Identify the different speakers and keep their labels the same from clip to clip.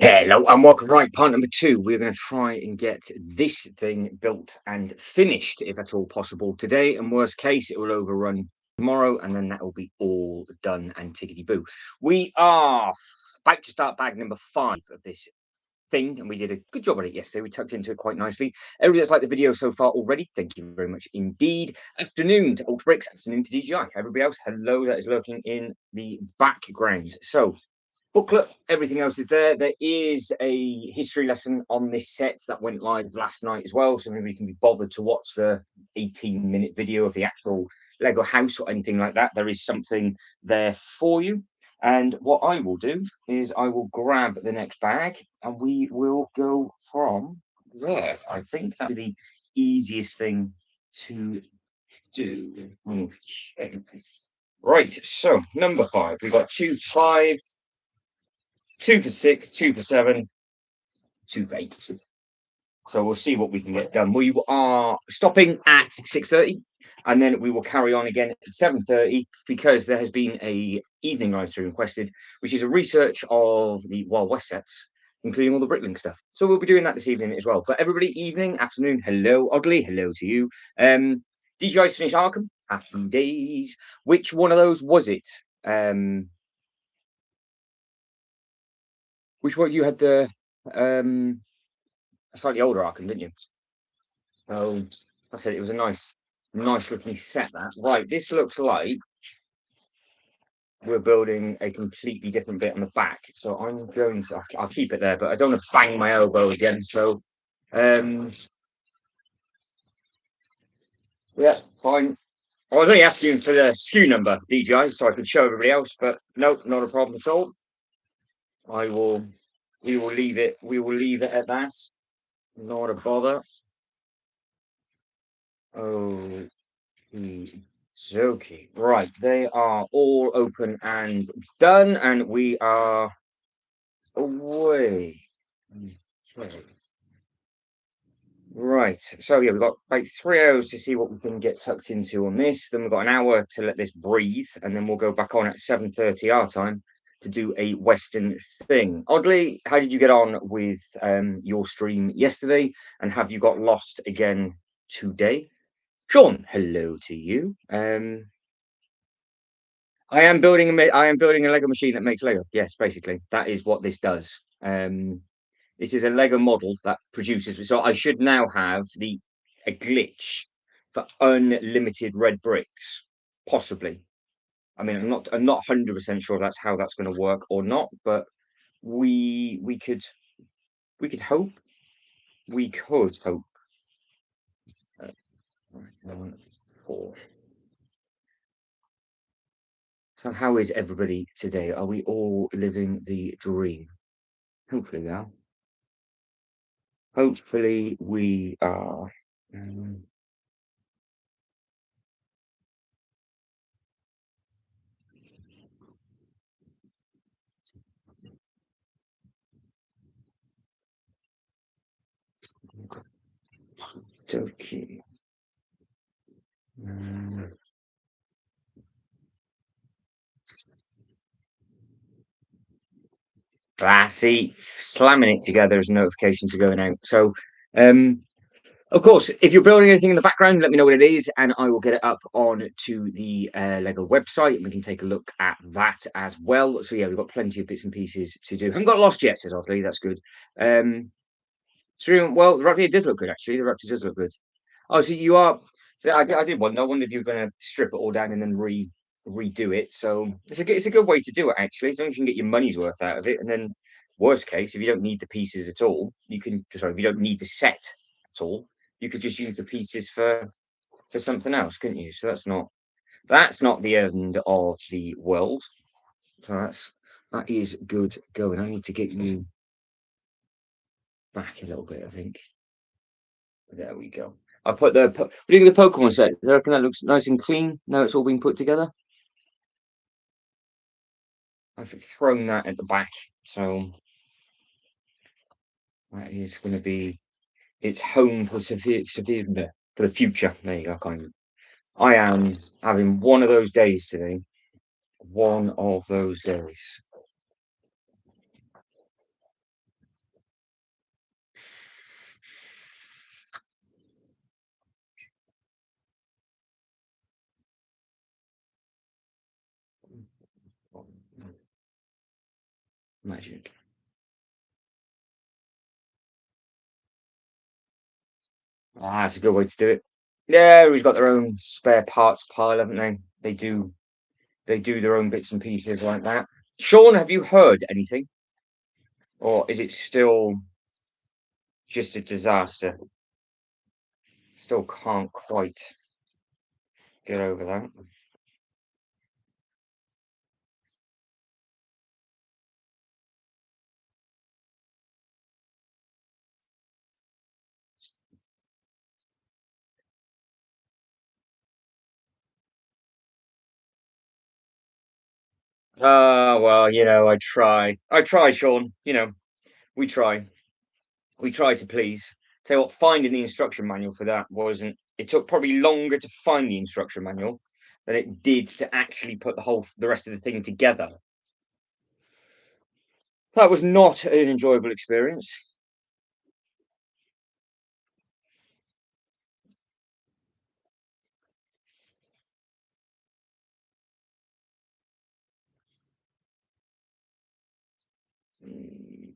Speaker 1: Hello and welcome. Right, part number two. We're going to try and get this thing built and finished, if at all possible, today. And worst case, it will overrun tomorrow, and then that will be all done and tickety boo. We are about to start bag number 5 of this thing, and we did a good job on it yesterday. We tucked into it quite nicely. Everybody that's liked the video so far already, thank you very much indeed. Afternoon to Ultra Bricks, afternoon to DJI. Everybody else, hello, that is lurking in the background. So booklet, everything else is there. There is a history lesson on this set that went live last night as well, so maybe you can be bothered to watch the 18-minute video of the actual Lego house or anything like that. There is something there for you. And what I will do is I will grab the next bag and we will go from there. I think that'd be the easiest thing to do. Okay. Right, so number 5. We've got 2, 5, 2 for 6, 2 for 7, 2 for 8. So we'll see what we can get done. We are stopping at 6:30, and then we will carry on again at 7:30 because there has been a evening live stream requested, which is a research of the Wild West sets, including all the Bricklink stuff. So we'll be doing that this evening as well. So everybody, evening, afternoon, hello, Oddly, hello to you. DJI's finished Arkham, happy days. Which one of those was it? Which one you had the a slightly older Arkham, didn't you? Oh, I said it was a nice looking set. That right. This looks like we're building a completely different bit on the back. So I'm going to. I'll keep it there, but I don't want to bang my elbow again. So, yeah, fine. I was only asking for the SKU number, DJI, so I could show everybody else, but no, not a problem at all. I will. We will leave it. We will leave it at that. Not a bother. Oh, okay. Right, they are all open and done, and we are away. Okay. Right, so yeah, we've got about 3 hours to see what we can get tucked into on this. Then we've got an hour to let this breathe, and then we'll go back on at 7:30 our time to do a Western thing. Oddly, how did you get on with your stream yesterday, and have you got lost again today? Sean, hello to you. I am building a Lego machine that makes Lego. Yes, basically, that is what this does. It is a Lego model that produces. So I should now have a glitch for unlimited red bricks, possibly. I mean, I'm not 100% sure that's how that's going to work or not, but we could hope. We could hope. Right, 4. So how is everybody today? Are we all living the dream? Hopefully we are. Hopefully we are. Okay. See, slamming it together as notifications are going out. So, of course, if you're building anything in the background, let me know what it is, and I will get it up on to the Lego website, and we can take a look at that as well. So yeah, we've got plenty of bits and pieces to do. Haven't got lost yet, says Oddly. That's good. So well, the Raptor does look good actually. The Raptor does look good. Oh, so you are. So I did wonder. I wonder if you were going to strip it all down and then redo it. So it's a good way to do it actually. As long as you can get your money's worth out of it, and then worst case, if you don't need the pieces at all, you can. Sorry, if you don't need the set at all, you could just use the pieces for something else, couldn't you? So that's not the end of the world. So that is good going. I need to get you back a little bit, I think. There we go. I put the what do you think of the Pokemon set? Do you reckon that looks nice and clean now it's all been put together? I've thrown that at the back, so that is going to be its home for for the future. There you go, kind of. I am having one of those days today. One of those days. Magic. Ah, that's a good way to do it. Yeah, everybody's got their own spare parts pile, haven't they? They do their own bits and pieces like that. Sean, have you heard anything? Or is it still just a disaster? Still can't quite get over that. Ah, well, I try. I try, Sean. We try. We try to please. Tell you what, finding the instruction manual for that wasn't. It took probably longer to find the instruction manual than it did to actually put the rest of the thing together. That was not an enjoyable experience. Mm.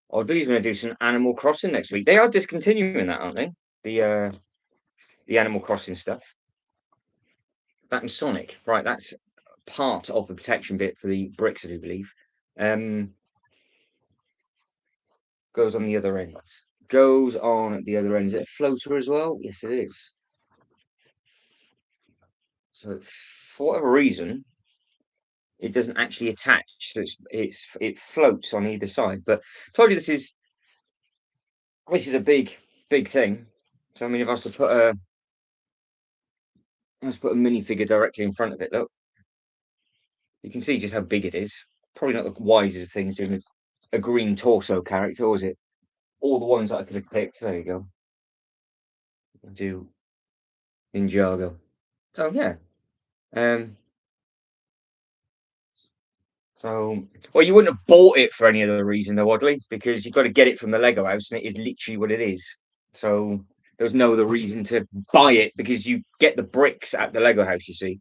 Speaker 1: Oh, they're going to do some Animal Crossing next week. They are discontinuing that, aren't they? The Animal Crossing stuff. That and Sonic, right? That's part of the protection bit for the bricks, I do believe. Um, goes on the other end. Goes on at the other end. Is it a floater as well? Yes, it is. So for whatever reason, it doesn't actually attach. So it floats on either side. But I told you this is a big thing. So I mean, if I was to put a let's put a minifigure directly in front of it, look, you can see just how big it is. Probably not the wisest of things doing a green torso character, was it? All the ones that I could have picked. There you go. Do Ninjago. So yeah. Um. So well, you wouldn't have bought it for any other reason though, oddly, because you've got to get it from the Lego house, and it is literally what it is. So there's no other reason to buy it because you get the bricks at the Lego house. You see.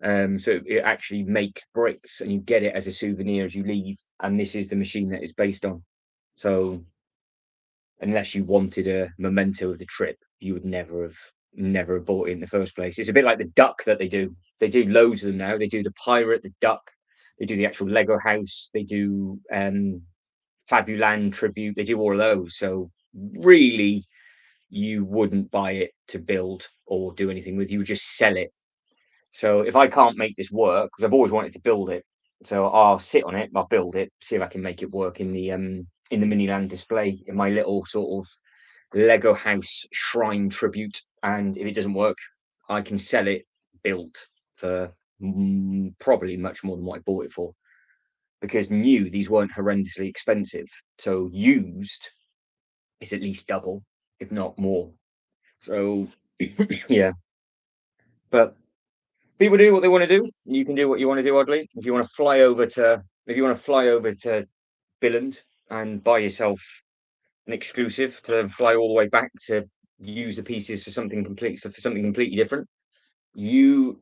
Speaker 1: So it actually makes bricks, and you get it as a souvenir as you leave. And this is the machine that it's based on. So unless you wanted a memento of the trip, you would never have bought it in the first place. It's a bit like the duck that they do. They do loads of them now. They do the pirate, the duck. They do the actual Lego house. They do Fabuland tribute. They do all of those. So really, you wouldn't buy it to build or do anything with. You would just sell it. So if I can't make this work, because I've always wanted to build it, so I'll sit on it, I'll build it, see if I can make it work in the Miniland display in my little sort of Lego house shrine tribute. And if it doesn't work, I can sell it built for probably much more than what I bought it for. Because new, these weren't horrendously expensive. So used is at least double, if not more. So yeah, but people do what they want to do. You can do what you want to do, oddly. If you want to fly over to Billund and buy yourself an exclusive to fly all the way back to use the pieces for something completely different. You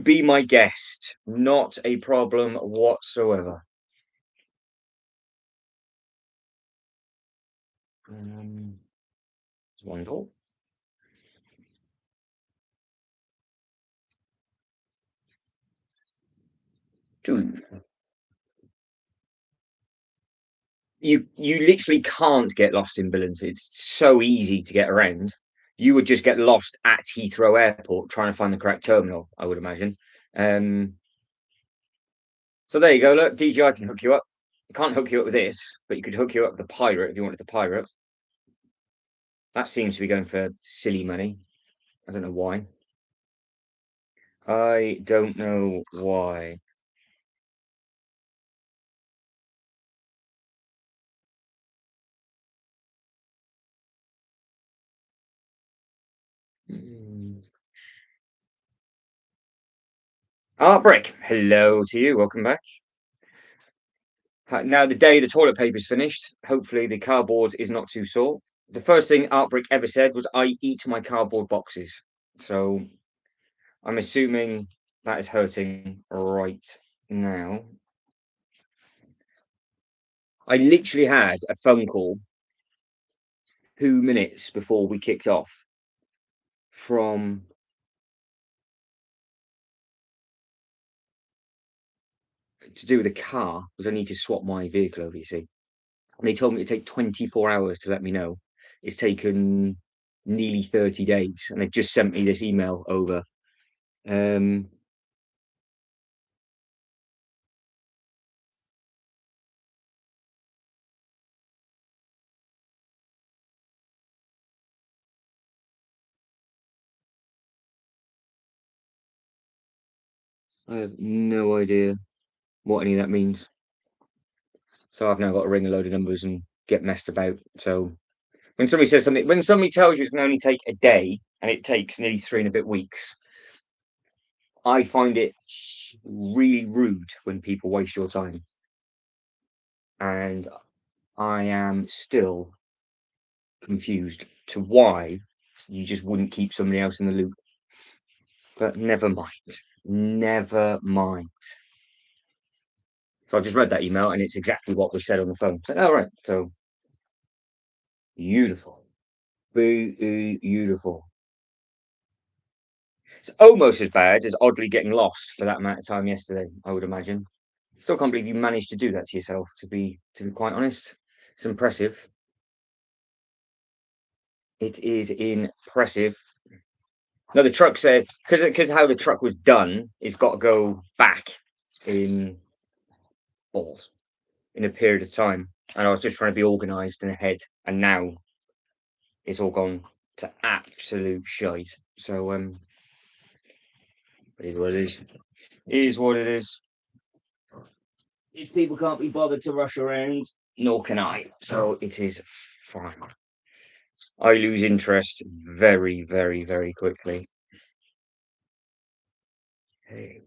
Speaker 1: be my guest. Not a problem whatsoever. It's wonderful. Dude, you literally can't get lost in Billings. It's so easy to get around. You would just get lost at Heathrow Airport trying to find the correct terminal, I would imagine. Um, so there you go. Look, DJI can hook you up. I can't hook you up with this, but you could hook you up with the pirate if you wanted the pirate. That seems to be going for silly money. I don't know why. I don't know why. Mm. Art Brick, hello to you. Welcome back. Now, the day the toilet paper's finished, hopefully the cardboard is not too sore. The first thing Art Brick ever said was, "I eat my cardboard boxes." So I'm assuming that is hurting right now. I literally had a phone call 2 minutes before we kicked off from to do with a car because I need to swap my vehicle over, you see. And they told me it'd take 24 hours to let me know. It's taken nearly 30 days, and they've just sent me this email over. Um, I have no idea what any of that means. So I've now got to ring a load of numbers and get messed about. So when somebody tells you it's going to only take a day and it takes nearly 3 and a bit weeks, I find it really rude when people waste your time. And I am still confused to why you just wouldn't keep somebody else in the loop. But never mind. Never mind. So I've just read that email and it's exactly what was said on the phone. So, oh, right. So beautiful. Beautiful. It's almost as bad as oddly getting lost for that amount of time yesterday, I would imagine. Still can't believe you managed to do that to yourself, to be quite honest. It's impressive. It is impressive. No, the truck said because how the truck was done, it's got to go back in balls in a period of time. And I was just trying to be organised and ahead, and now it's all gone to absolute shite. So it is what it is. It is what it is. If people can't be bothered to rush around, nor can I. So it is fine. I lose interest very, very, very quickly. Hey.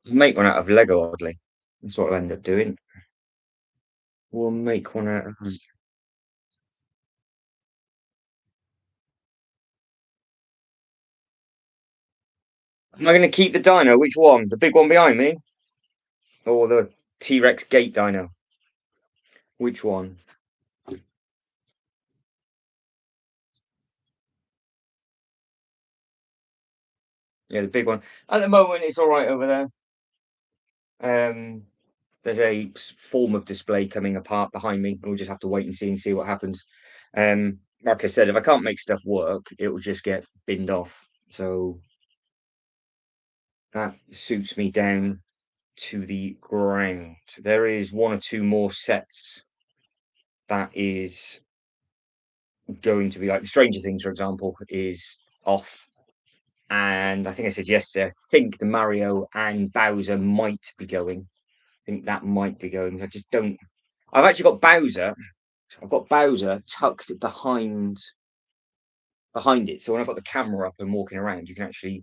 Speaker 1: Make one out of Lego, oddly. That's what I'll end up doing. We'll make one out of. Am I going to keep the dino? Which one? The big one behind me? Or the T-Rex gate dino? Which one? Yeah, the big one. At the moment, it's all right over there. There's a form of display coming apart behind me. We'll just have to wait and see what happens. Like I said, if I can't make stuff work, it will just get binned off. So that suits me down to the ground. There is one or two more sets that is going to be like the Stranger Things, for example, is off. And I think I said yesterday, I think the Mario and Bowser might be going. I think that might be going. I just don't. I've actually got Bowser. I've got Bowser tucked behind it. So when I've got the camera up and walking around, you can actually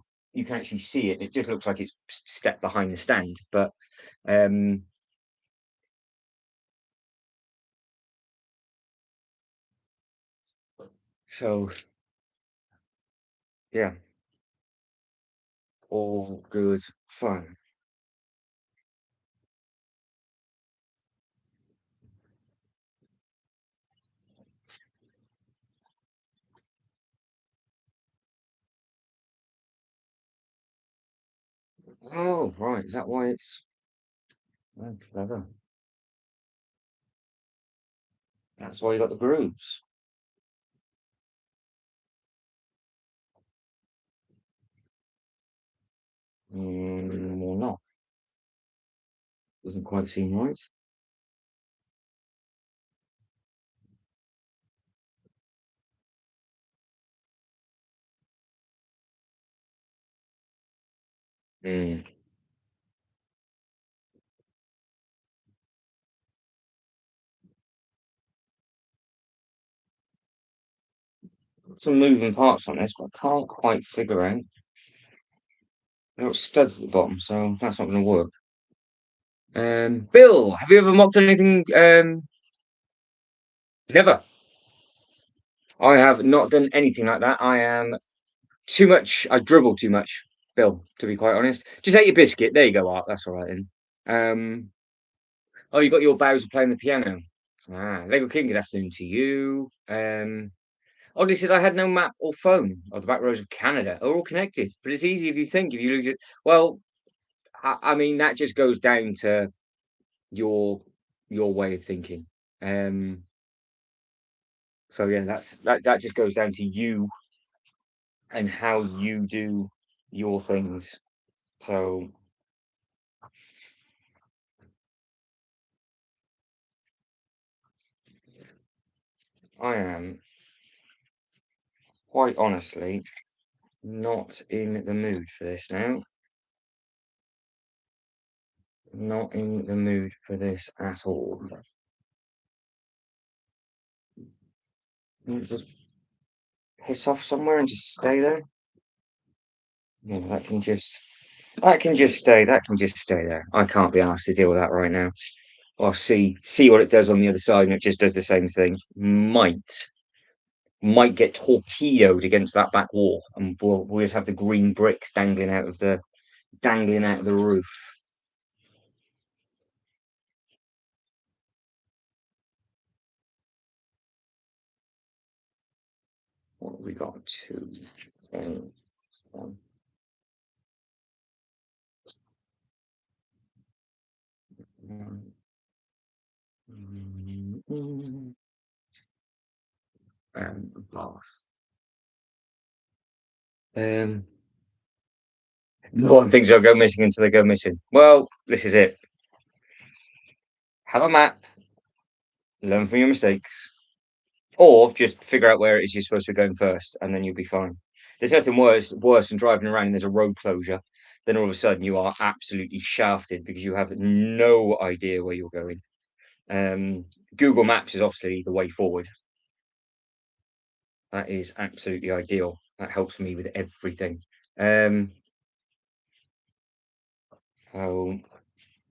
Speaker 1: see it. It just looks like it's stepped behind the stand. But um so yeah, all good fun. Oh, right. Is that why it's oh, clever? That's why you got the grooves. Or not. Doesn't quite seem right. Mm. some moving parts on this, but I can't quite figure out. There are studs at the bottom, so that's not going to work. Bill, have you ever mocked anything? Never. I have not done anything like that. I am too much. I dribble too much, Bill. To be quite honest, just ate your biscuit. There you go, Art. That's all right then. Oh, you got your Bowser playing the piano. Ah, Lego King. Good afternoon to you. Oddly says I had no map or phone of the back roads of Canada. Are all connected, but it's easy if you think. If you lose it, well, I mean that just goes down to your your way of thinking. Um, so yeah, that just goes down to you and how you do your things. So I am quite honestly not in the mood for this now. Not in the mood for this at all. Just piss off somewhere and just stay there. Yeah, that can just stay. That can just stay there. I can't be asked to deal with that right now. I'll see what it does on the other side, and it just does the same thing. Might get torpedoed against that back wall, and we'll just have the green bricks dangling out of the roof. What have we got? Two, one. Bath. Um, no one thinks they'll go missing until they go missing. Well, this is it. Have a map, learn from your mistakes, or just figure out where it is you're supposed to be going first, and then you'll be fine. There's nothing worse than driving around and there's a road closure. Then all of a sudden you are absolutely shafted because you have no idea where you're going. Google Maps is obviously the way forward. That is absolutely ideal. That helps me with everything. Um, oh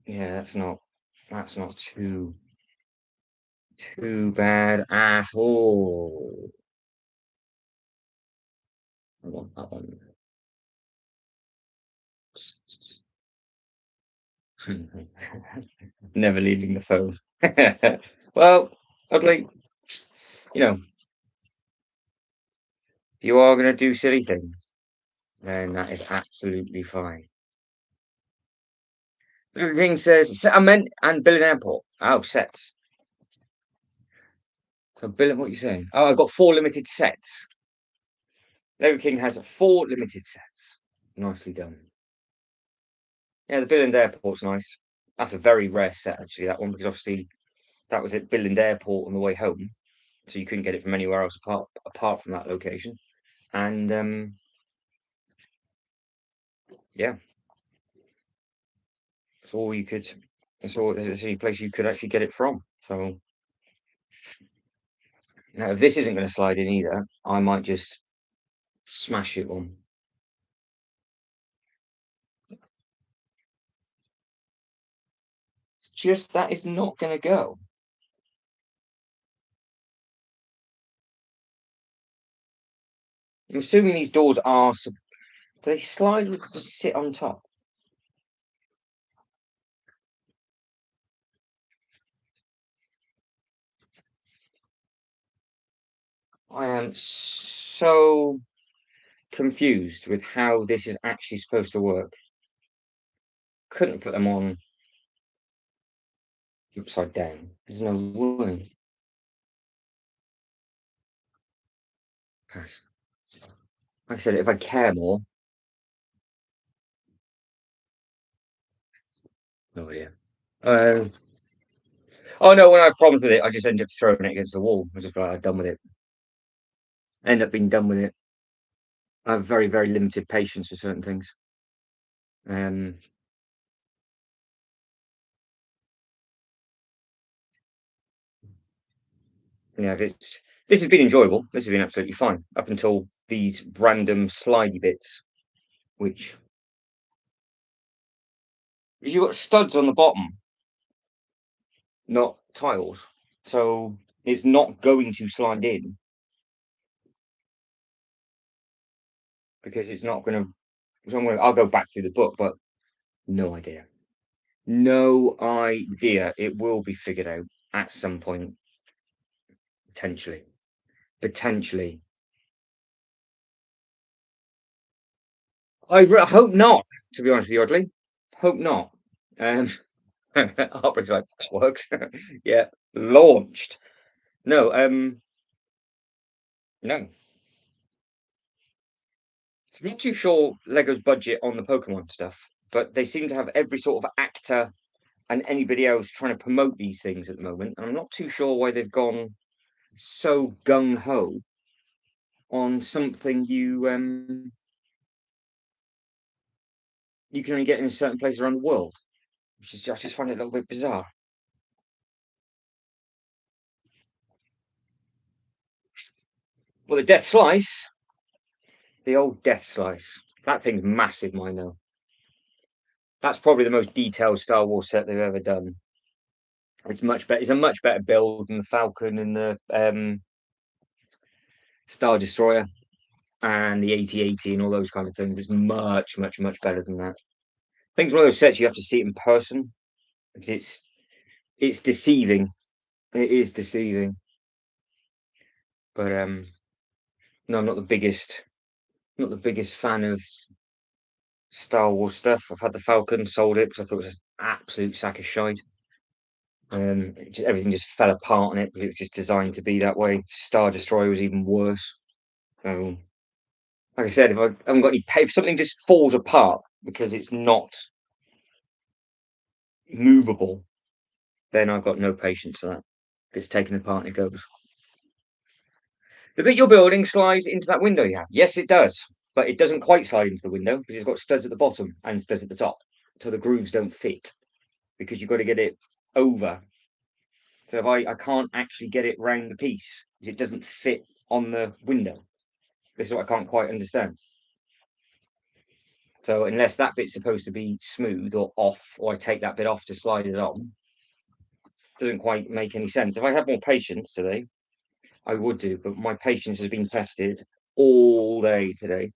Speaker 1: yeah, that's not too bad at all. I want that one. Never leaving the phone. Well, oddly, you know, if you are going to do silly things, then that is absolutely fine. The thing says, I meant, and Billund Airport. Oh, sets. So, Billund, what are you saying? Oh, I've got 4 limited sets. Lego King has 4 limited sets. Nicely done. Yeah, the Billund Airport's nice. That's a very rare set, actually, that one, because obviously that was at Billund Airport on the way home. So you couldn't get it from anywhere else apart from that location. And yeah, it's all you could. It's the only place you could actually get it from. So now, if this isn't going to slide in either, I might just smash it on. It's just that is not going to go. I'm assuming these doors are. Do they slide or just sit on top? I am so confused with how this is actually supposed to work. Couldn't put them on upside down. There's no way. Pass. Like I said, if I care more, no idea. Uh, oh no, when I have problems with it, I just end up throwing it against the wall. I just like, I'm done with it. End up being done with it. I have very, very limited patience for certain things. Um, yeah, if This has been enjoyable. This has been absolutely fine up until these random slidey bits, which you've got studs on the bottom, not tiles. So it's not going to slide in because it's not going to. So I'll go back through the book, but no idea. No idea. It will be figured out at some point, potentially. Potentially. Hope not, to be honest with you, Oddly. Hope not. Um, Heartbreak's like, that works. Yeah, launched. No, no. So I'm not too sure Lego's budget on the Pokemon stuff, but they seem to have every sort of actor and anybody else trying to promote these things at the moment. And I'm not too sure why they've gone so gung ho on something you can only get in a certain place around the world, which is I just find it a little bit bizarre. Well, the Death Slice, the old Death Slice, that thing's massive, mine though. That's probably the most detailed Star Wars set they've ever done. It's much better. It's a much better build than the Falcon and the Star Destroyer and the 8080 and all those kind of things. It's much, much, much better than that. I think it's one of those sets you have to see it in person because it's deceiving. It is deceiving. But no, I'm not the biggest fan of Star Wars stuff. I've had the Falcon, sold it because I thought it was an absolute sack of shite. Everything just fell apart on it, but it was just designed to be that way. Star Destroyer was even worse. So, like I said, if I haven't got any pay, if something just falls apart because it's not movable, then I've got no patience for that. It's taken apart and it goes. The bit you're building slides into that window you have. Yes, it does, but it doesn't quite slide into the window because it's got studs at the bottom and studs at the top, so the grooves don't fit because you've got to get it over. So if I can't actually get it round the piece because it doesn't fit on the window. This is what I can't quite understand. So unless that bit's supposed to be smooth or off, or I take that bit off to slide it on, doesn't quite make any sense. If I had more patience today, I would do, but my patience has been tested all day today.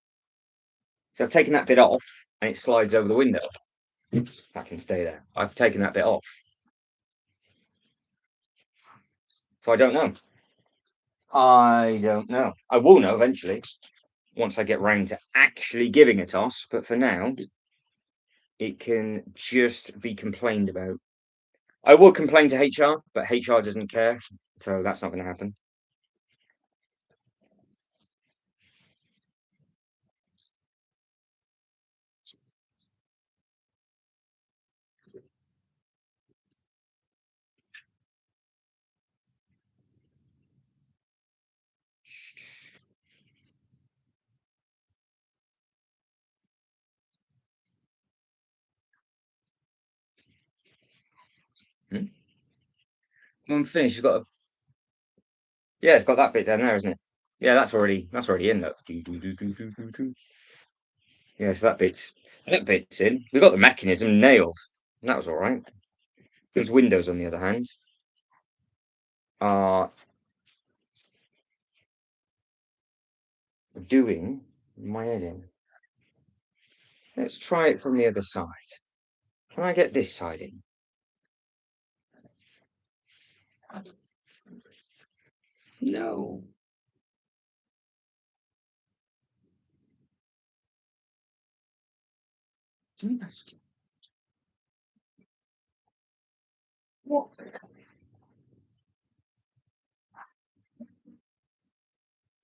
Speaker 1: So I've taken that bit off and it slides over the window. That can stay there. I've taken that bit off. So I don't know. I don't know. I will know eventually once I get round to actually giving a toss, but for now, it can just be complained about. I will complain to HR, but HR doesn't care, so that's not going to happen. Hmm? When I'm finished, it's got that bit down there, isn't it? Yeah, that's already in. Look. Yeah, so that bit's in. We got the mechanism nailed. And that was all right. Those windows, on the other hand, are doing my head in. Let's try it from the other side. Can I get this side in? No. What?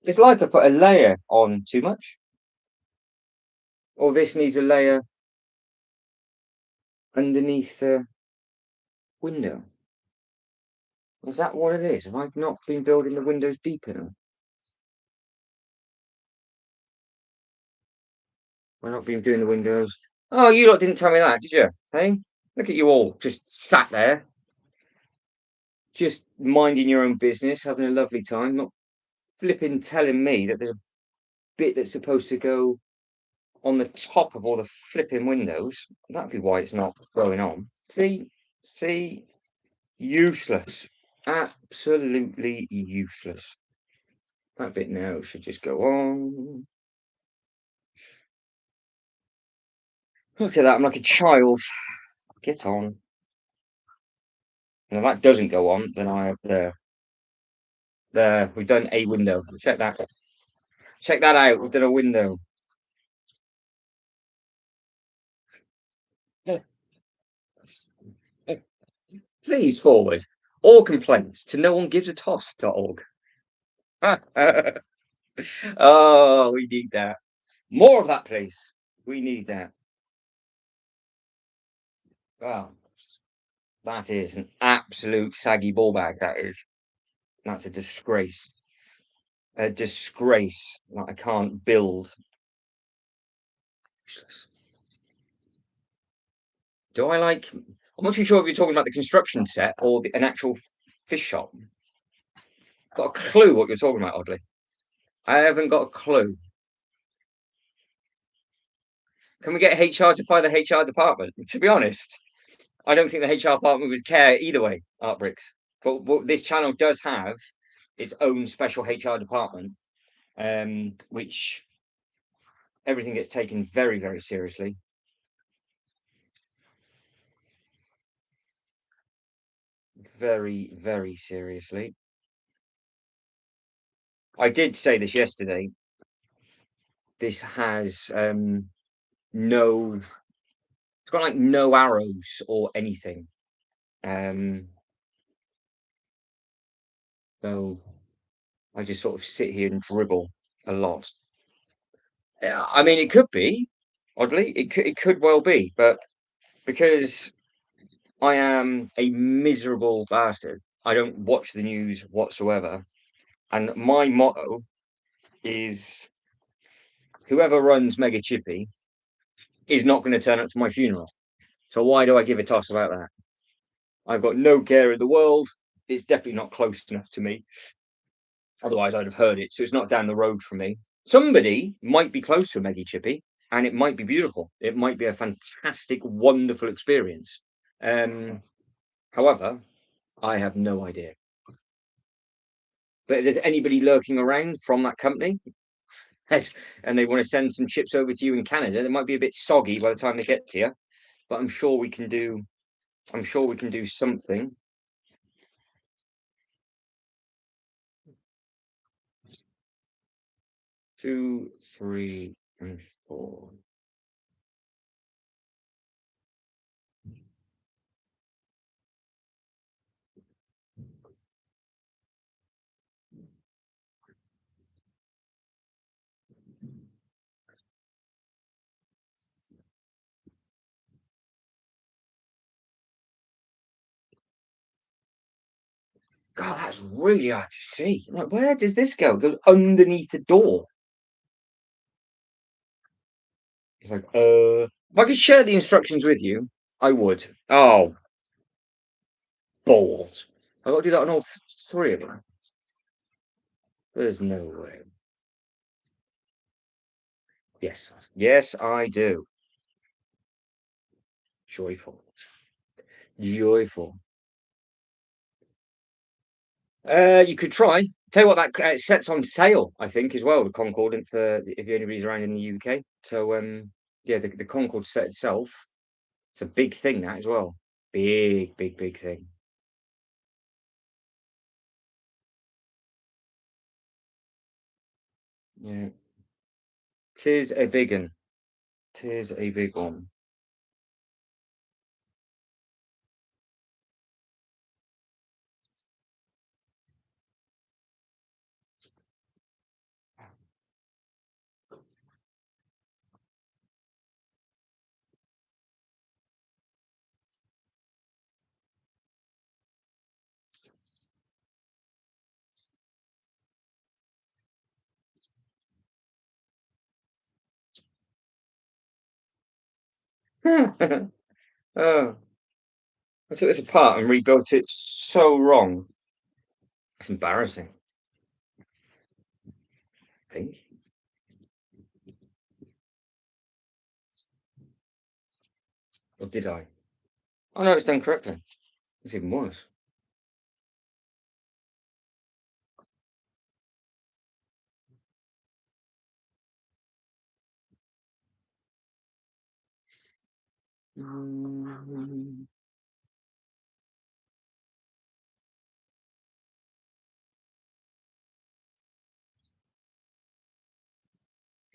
Speaker 1: It's like I put a layer on too much. Or this needs a layer underneath the window. Is that what it is? Have I not been building the windows deep enough? Have I not been doing the windows? Oh, you lot didn't tell me that, did you? Hey? Look at you all just sat there, just minding your own business, having a lovely time, not flipping telling me that there's a bit that's supposed to go on the top of all the flipping windows. That'd be why it's not going on. See, see, useless, absolutely useless. That bit now should just go on. Look at that, I'm like a child. Get on. And if that doesn't go on, then I have there. We've done a window. Check that. Check that out. We've done a window. Yeah. Please forward all complaints to no one gives a toss.org. Oh, we need that. More of that, please. We need that. Wow, that is an absolute saggy ball bag. That is. That's a disgrace. A disgrace that I can't build. Useless. Do I like? I'm not too sure if you're talking about the construction set or an actual fish shop. Got a clue what you're talking about, oddly. I haven't got a clue. Can we get HR to fire the HR department? To be honest, I don't think the HR department would care either way, Art Bricks. But this channel does have its own special HR department, which everything gets taken very, very seriously. Very, very seriously. I did say this yesterday. This has no, it's got like no arrows or anything. So I just sort of sit here and dribble a lot. Yeah, I mean, it could be, oddly, it could well be, but because I am a miserable bastard, I don't watch the news whatsoever, and my motto is whoever runs Mega Chippy is not going to turn up to my funeral. So why do I give a toss about that? I've got no care in the world. It's definitely not close enough to me. Otherwise, I'd have heard it. So it's not down the road from me. Somebody might be close to a Mega Chippy, and it might be beautiful. It might be a fantastic, wonderful experience. However, I have no idea. But if there's anybody lurking around from that company, and they want to send some chips over to you in Canada, they might be a bit soggy by the time they get to you. But I'm sure we can do. I'm sure we can do something. 2, 3, and 4. God, that's really hard to see. Like, where does this go? It goes underneath the door. It's like, if I could share the instructions with you, I would. Oh, balls. I got to do that on all three of them. There's no way. Yes, yes, I do. Joyful, joyful. You could try. Tell you what, that set's on sale, I think, as well. The Concorde, for if anybody's around in the UK. So, yeah, the Concorde set itself. It's a big thing that as well. Big, big, big thing. Yeah, tis a big one. Tis a big one. Oh, I took this apart and rebuilt it so wrong. It's embarrassing. think. Or did I? Oh no, it's done correctly. It's even worse.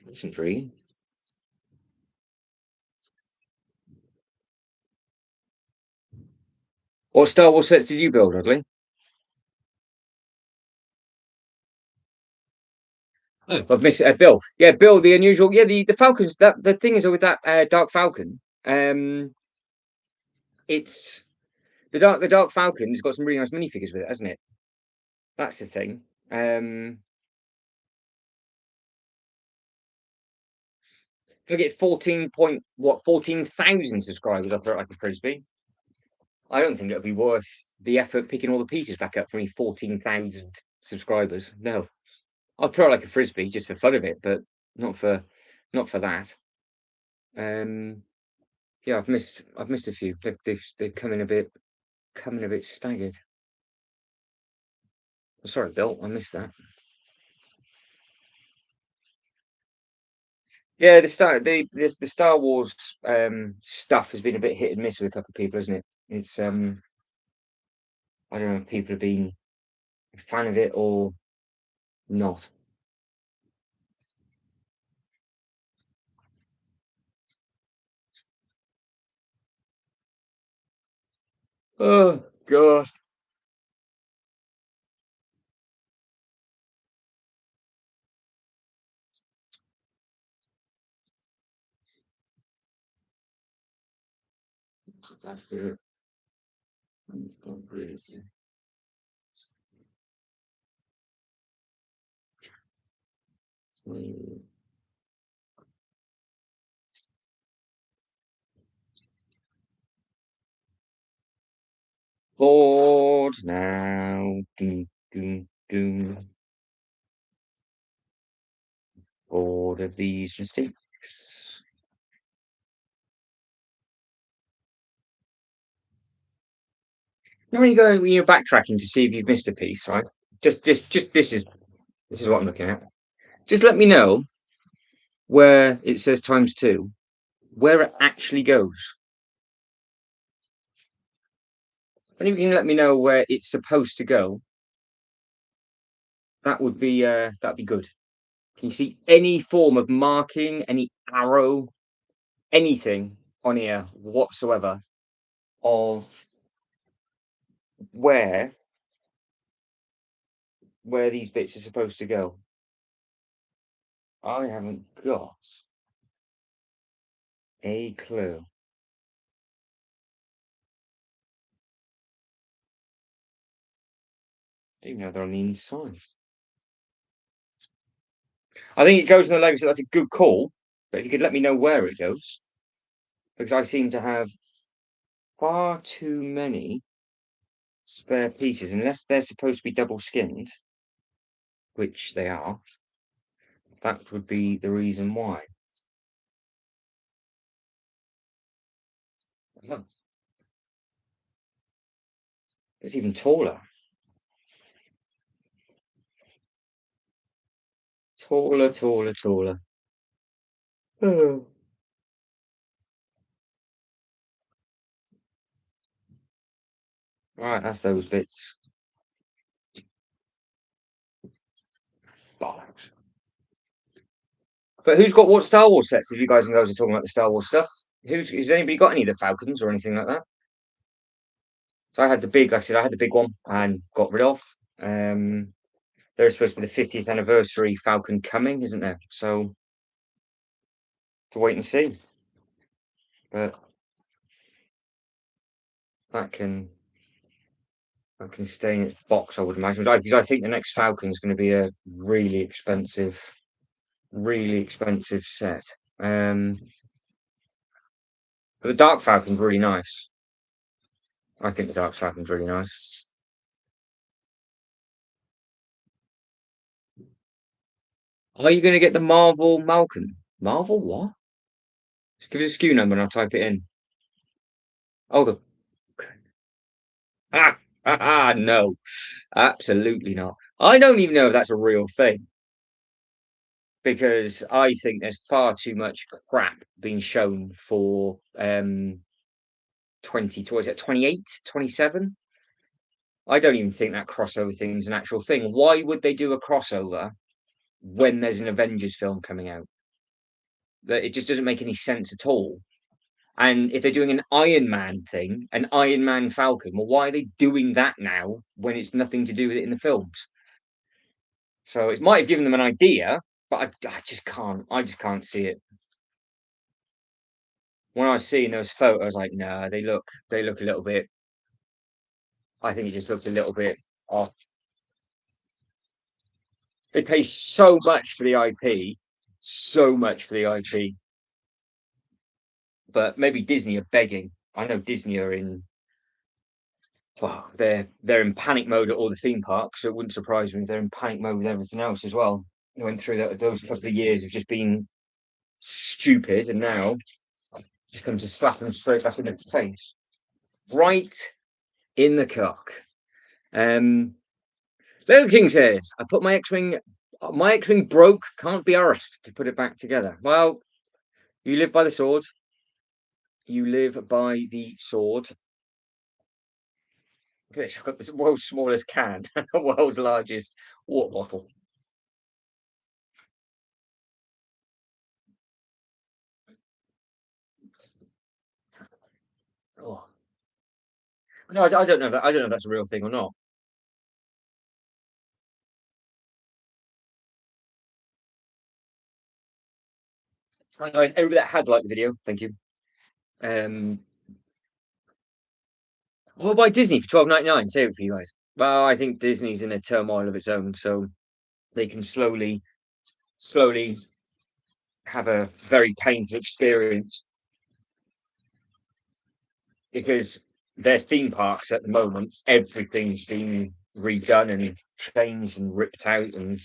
Speaker 1: That's intriguing. What Star Wars sets did you build, Dudley? Oh, I've missed Bill. Yeah, Bill, the unusual. Yeah, the Falcons. That the thing is with that Dark Falcon. It's the Dark Falcon's got some really nice minifigures with it, hasn't it? That's the thing. If I get 14,000 subscribers, I'll throw it like a frisbee. I don't think it'll be worth the effort picking all the pieces back up for me 14,000 subscribers. No, I'll throw it like a frisbee just for fun of it, but not for that. Yeah, I've missed a few. They've come in a bit staggered. Sorry, Bill, I missed that. Yeah, the Star Wars stuff has been a bit hit and miss with a couple of people, hasn't it? It's I don't know if people have been a fan of it or not. Oh God. After it. It's gone crazy. Bored now. Doom, doom, doom. Bored of these mistakes. You know when you're backtracking to see if you've missed a piece, right? Just this is what I'm looking at. Just let me know where it says times two, where it actually goes. And if you can let me know where it's supposed to go, that'd be good. Can you see any form of marking, any arrow, anything on here whatsoever of where where these bits are supposed to go? I haven't got a clue. I didn't know they're on the inside. I think it goes in the Lego, so that's a good call. But if you could let me know where it goes, because I seem to have far too many spare pieces, unless they're supposed to be double skinned, which they are. That would be the reason why. Oh, it's even taller. Taller, taller, taller. Oh. Right, that's those bits. Bollocks. But who's got what Star Wars sets? If you guys and girls are talking about the Star Wars stuff, has anybody got any of the Falcons or anything like that? So I had the big, like I said, I had the big one and got rid of. Um, there's supposed to be the 50th anniversary Falcon coming, isn't there? So to wait and see. But that can that can stay in its box, I would imagine. Because I think the next Falcon is going to be a really expensive set. Um, but the Dark Falcon's really nice. I think the Dark Falcon's really nice. Are you going to get the Marvel Malcolm? Marvel what? Just give us a SKU number and I'll type it in. Oh, the no, absolutely not. I don't even know if that's a real thing because I think there's far too much crap being shown for 20 toys at 28, 27. I don't even think that crossover thing is an actual thing. Why would they do a crossover when there's an Avengers film coming out? That it just doesn't make any sense at all. And if they're doing an Iron Man thing, an Iron Man Falcon, well, why are they doing that now when it's nothing to do with it in the films? So it might have given them an idea, but I just can't. I just can't see it. When I was seeing those photos, I was like, no, they look a little bit. I think it just looks a little bit off. They pay so much for the IP, so much for the IP, but maybe Disney are begging. I know Disney are in. Well, they're in panic mode at all the theme parks, so it wouldn't surprise me if they're in panic mode with everything else as well. They went through those couple of years of just being stupid, and now just comes to slap them straight back in the face, right in the cock. Little King says, "I put my X-wing broke. Can't be arsed to put it back together." Well, you live by the sword. You live by the sword. I've got the world's smallest can, the world's largest water bottle. Oh. No, I don't know that. I don't know if that's a real thing or not. Right, guys, everybody that had liked the video, thank you. Um, what about Disney for 12.99? Save it for you guys. Well, I think Disney's in a turmoil of its own, so they can slowly have a very painful experience because their theme parks at the moment, everything's been redone and changed and ripped out, and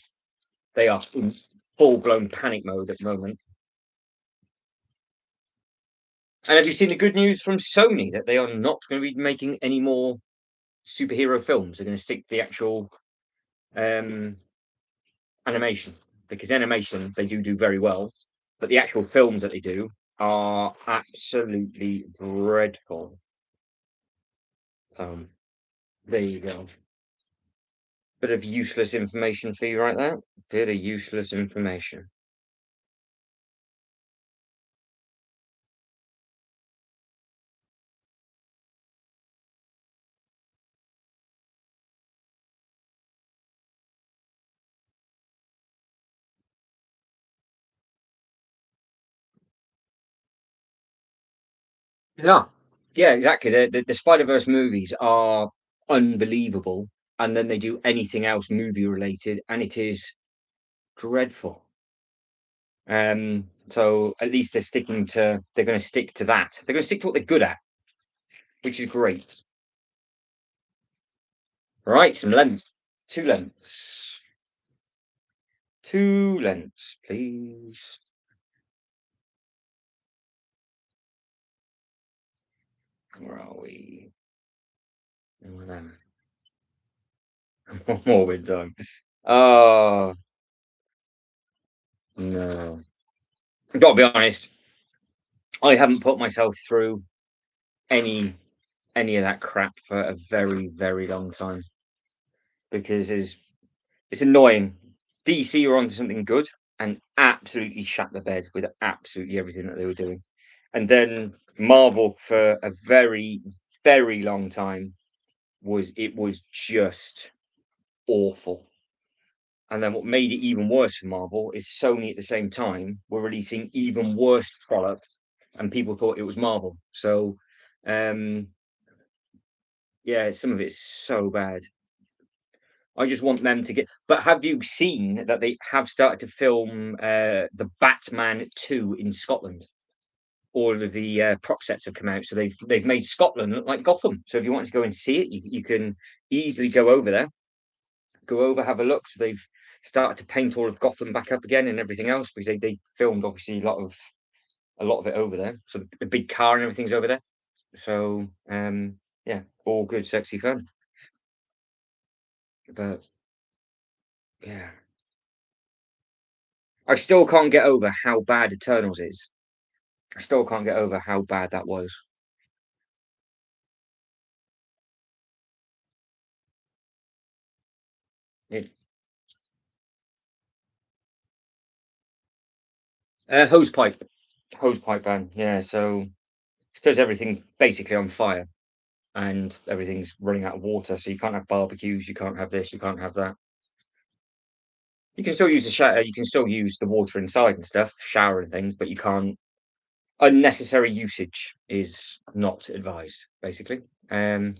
Speaker 1: they are in full blown panic mode at the moment. And have you seen the good news from Sony that they are not going to be making any more superhero films? They're going to stick to the actual um, animation because animation they do very well, but the actual films that they do are absolutely dreadful. So there you go. Bit of useless information for you right there. Bit of useless information. Yeah, yeah, exactly. The Spider Verse movies are unbelievable, and then they do anything else movie related, and it is dreadful. So at least they're going to stick to that. They're going to stick to what they're good at, which is great. Right, some length, two lengths, two lengths, please. Where are we? One more we're done. Oh no! I've got to be honest. I haven't put myself through any any of that crap for a very long time because it's annoying. DC were onto something good and absolutely shat the bed with absolutely everything that they were doing. And then Marvel for a very long time was just awful. And then what made it even worse for Marvel is Sony at the same time were releasing even worse product and people thought it was Marvel. So um yeah, some of it's so bad. I just want them to get. But have you seen that they have started to film the Batman 2 in Scotland? All of the prop sets have come out, so they've made Scotland look like Gotham. So if you want to go and see it, you can easily go over there, go over, have a look. So started to paint all of Gotham back up again and everything else because they filmed obviously a lot of it over there. So the big car and everything's over there. So yeah, all good, sexy fun. But yeah, I still can't get over how bad Eternals is. I still can't get over how bad that was. It hose pipe ban. Yeah, so it's because everything's basically on fire and everything's running out of water. So you can't have barbecues, you can't have this, you can't have that. You can still use the shower, you can still use the water inside and stuff, shower and things, but you can't. Unnecessary usage is not advised, basically. Um,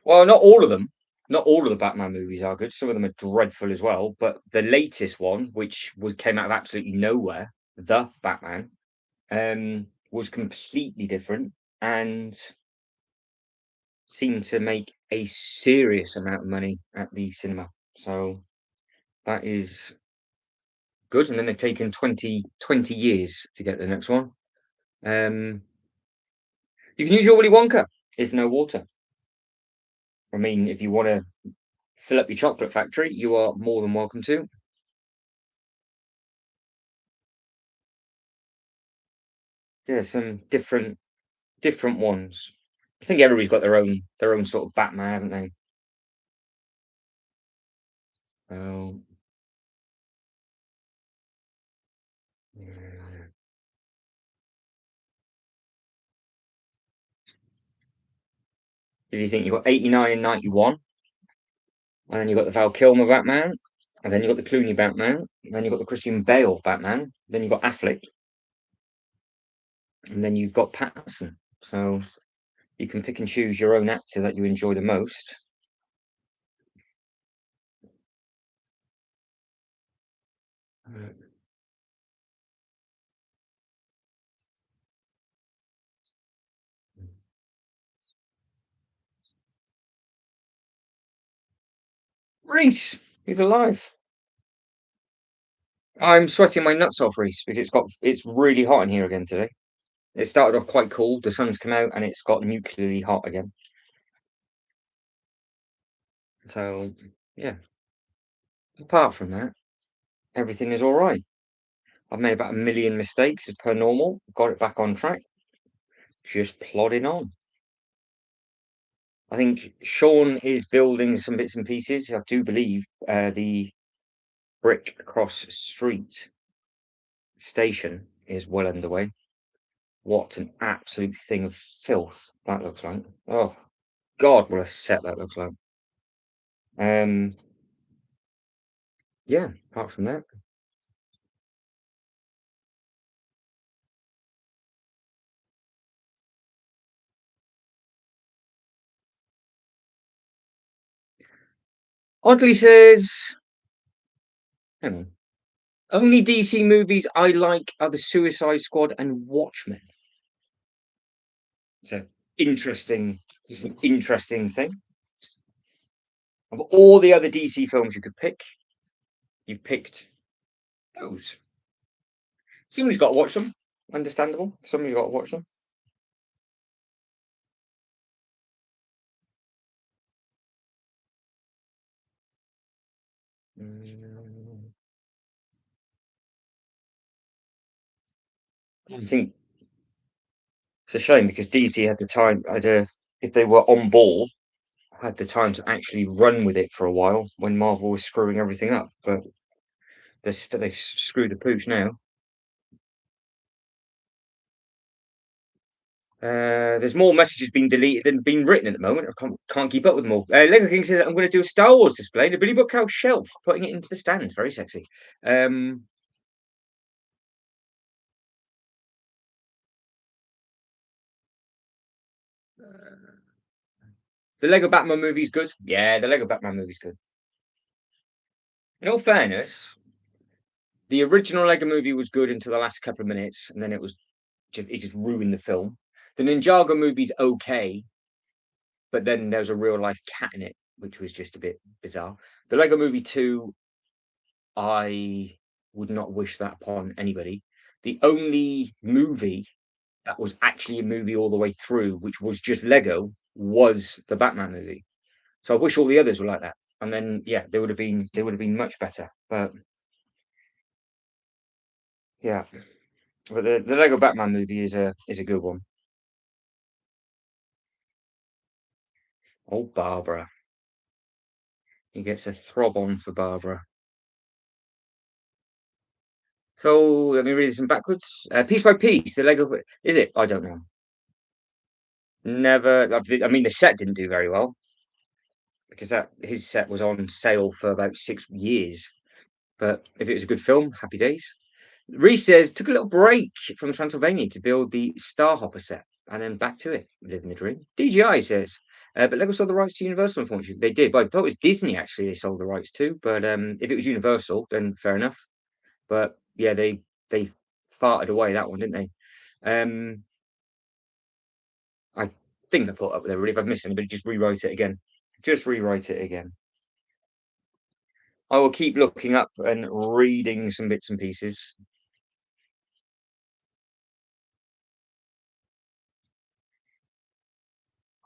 Speaker 1: well, not all of them. Not all of the Batman movies are good. Some of them are dreadful as well. But the latest one, which came out of absolutely nowhere, the Batman, was completely different and seemed to make a serious amount of money at the cinema. So that is good. And then they've taken 20 years to get the next one. Um, you can use your Willy Wonka if no water. I mean, if you want to fill up your chocolate factory, you are more than welcome to. Yeah, some different ones. I think everybody's got their own sort of Batman, haven't they? Oh, yeah. If you think you've got 89 and 91, and then you've got the Val Kilmer Batman, and then you've got the Clooney Batman, and then you've got the Christian Bale Batman, then you've got Affleck, and then you've got Patterson. So you can pick and choose your own actor that you enjoy the most. Reese, he's alive. I'm sweating my nuts off, Reese, because it's really hot in here again today. It started off quite cool. The sun's come out and it's got nuclearly hot again. So yeah, apart from that, everything is all right. I've made about a million mistakes as per normal. Got it back on track. Just plodding on. I think Sean is building some bits and pieces. I do believe the brick across street station is well underway. What an absolute thing of filth that looks like. Oh God, what a set that looks like. Um, yeah. Apart from that, Oddly says, hang on. Only DC movies I like are the Suicide Squad and Watchmen. It's a interesting, it's an interesting thing. Of all the other DC films you could pick, you picked those. Somebody's got to watch them. Understandable. Somebody's got to watch them. Mm, I think it's a shame because DC had the time. If they were on ball, had the time to actually run with it for a while when Marvel was screwing everything up. But they've screwed the pooch now. There's more messages being deleted than being written at the moment. I can't keep up with them all. Lego King says I'm going to do a Star Wars display in a Billy Bookhouse shelf, putting it into the stands. Very sexy. Um, the Lego Batman movie's good. Yeah, the Lego Batman movie's good. In all fairness, the original Lego movie was good until the last couple of minutes, and then it was it just ruined the film. The Ninjago movie's okay, but then there's a real life cat in it, which was just a bit bizarre. The Lego Movie 2, I would not wish that upon anybody. The only movie that was actually a movie all the way through, which was just Lego, was the Batman movie. So I wish all the others were like that. And then yeah, they would have been much better. But yeah, but the Lego Batman movie is a good one. Oh, Barbara, he gets a throb on for Barbara. So let me read this in backwards. Piece by piece, the Lego is it? I don't know. Never. I mean, the set didn't do very well because that his set was on sale for about 6 years. But if it was a good film, happy days. Reese says took a little break from Transylvania to build the Starhopper set and then back to it, living the dream. DGI says, but Lego sold the rights to Universal. Unfortunately, they did. But I thought it was Disney actually. They sold the rights to. But if it was Universal, then fair enough. But yeah, they farted away that one, didn't they? I think I put up there. Really, if I've missed anybody, just rewrite it again. Just rewrite it again. I will keep looking up and reading some bits and pieces.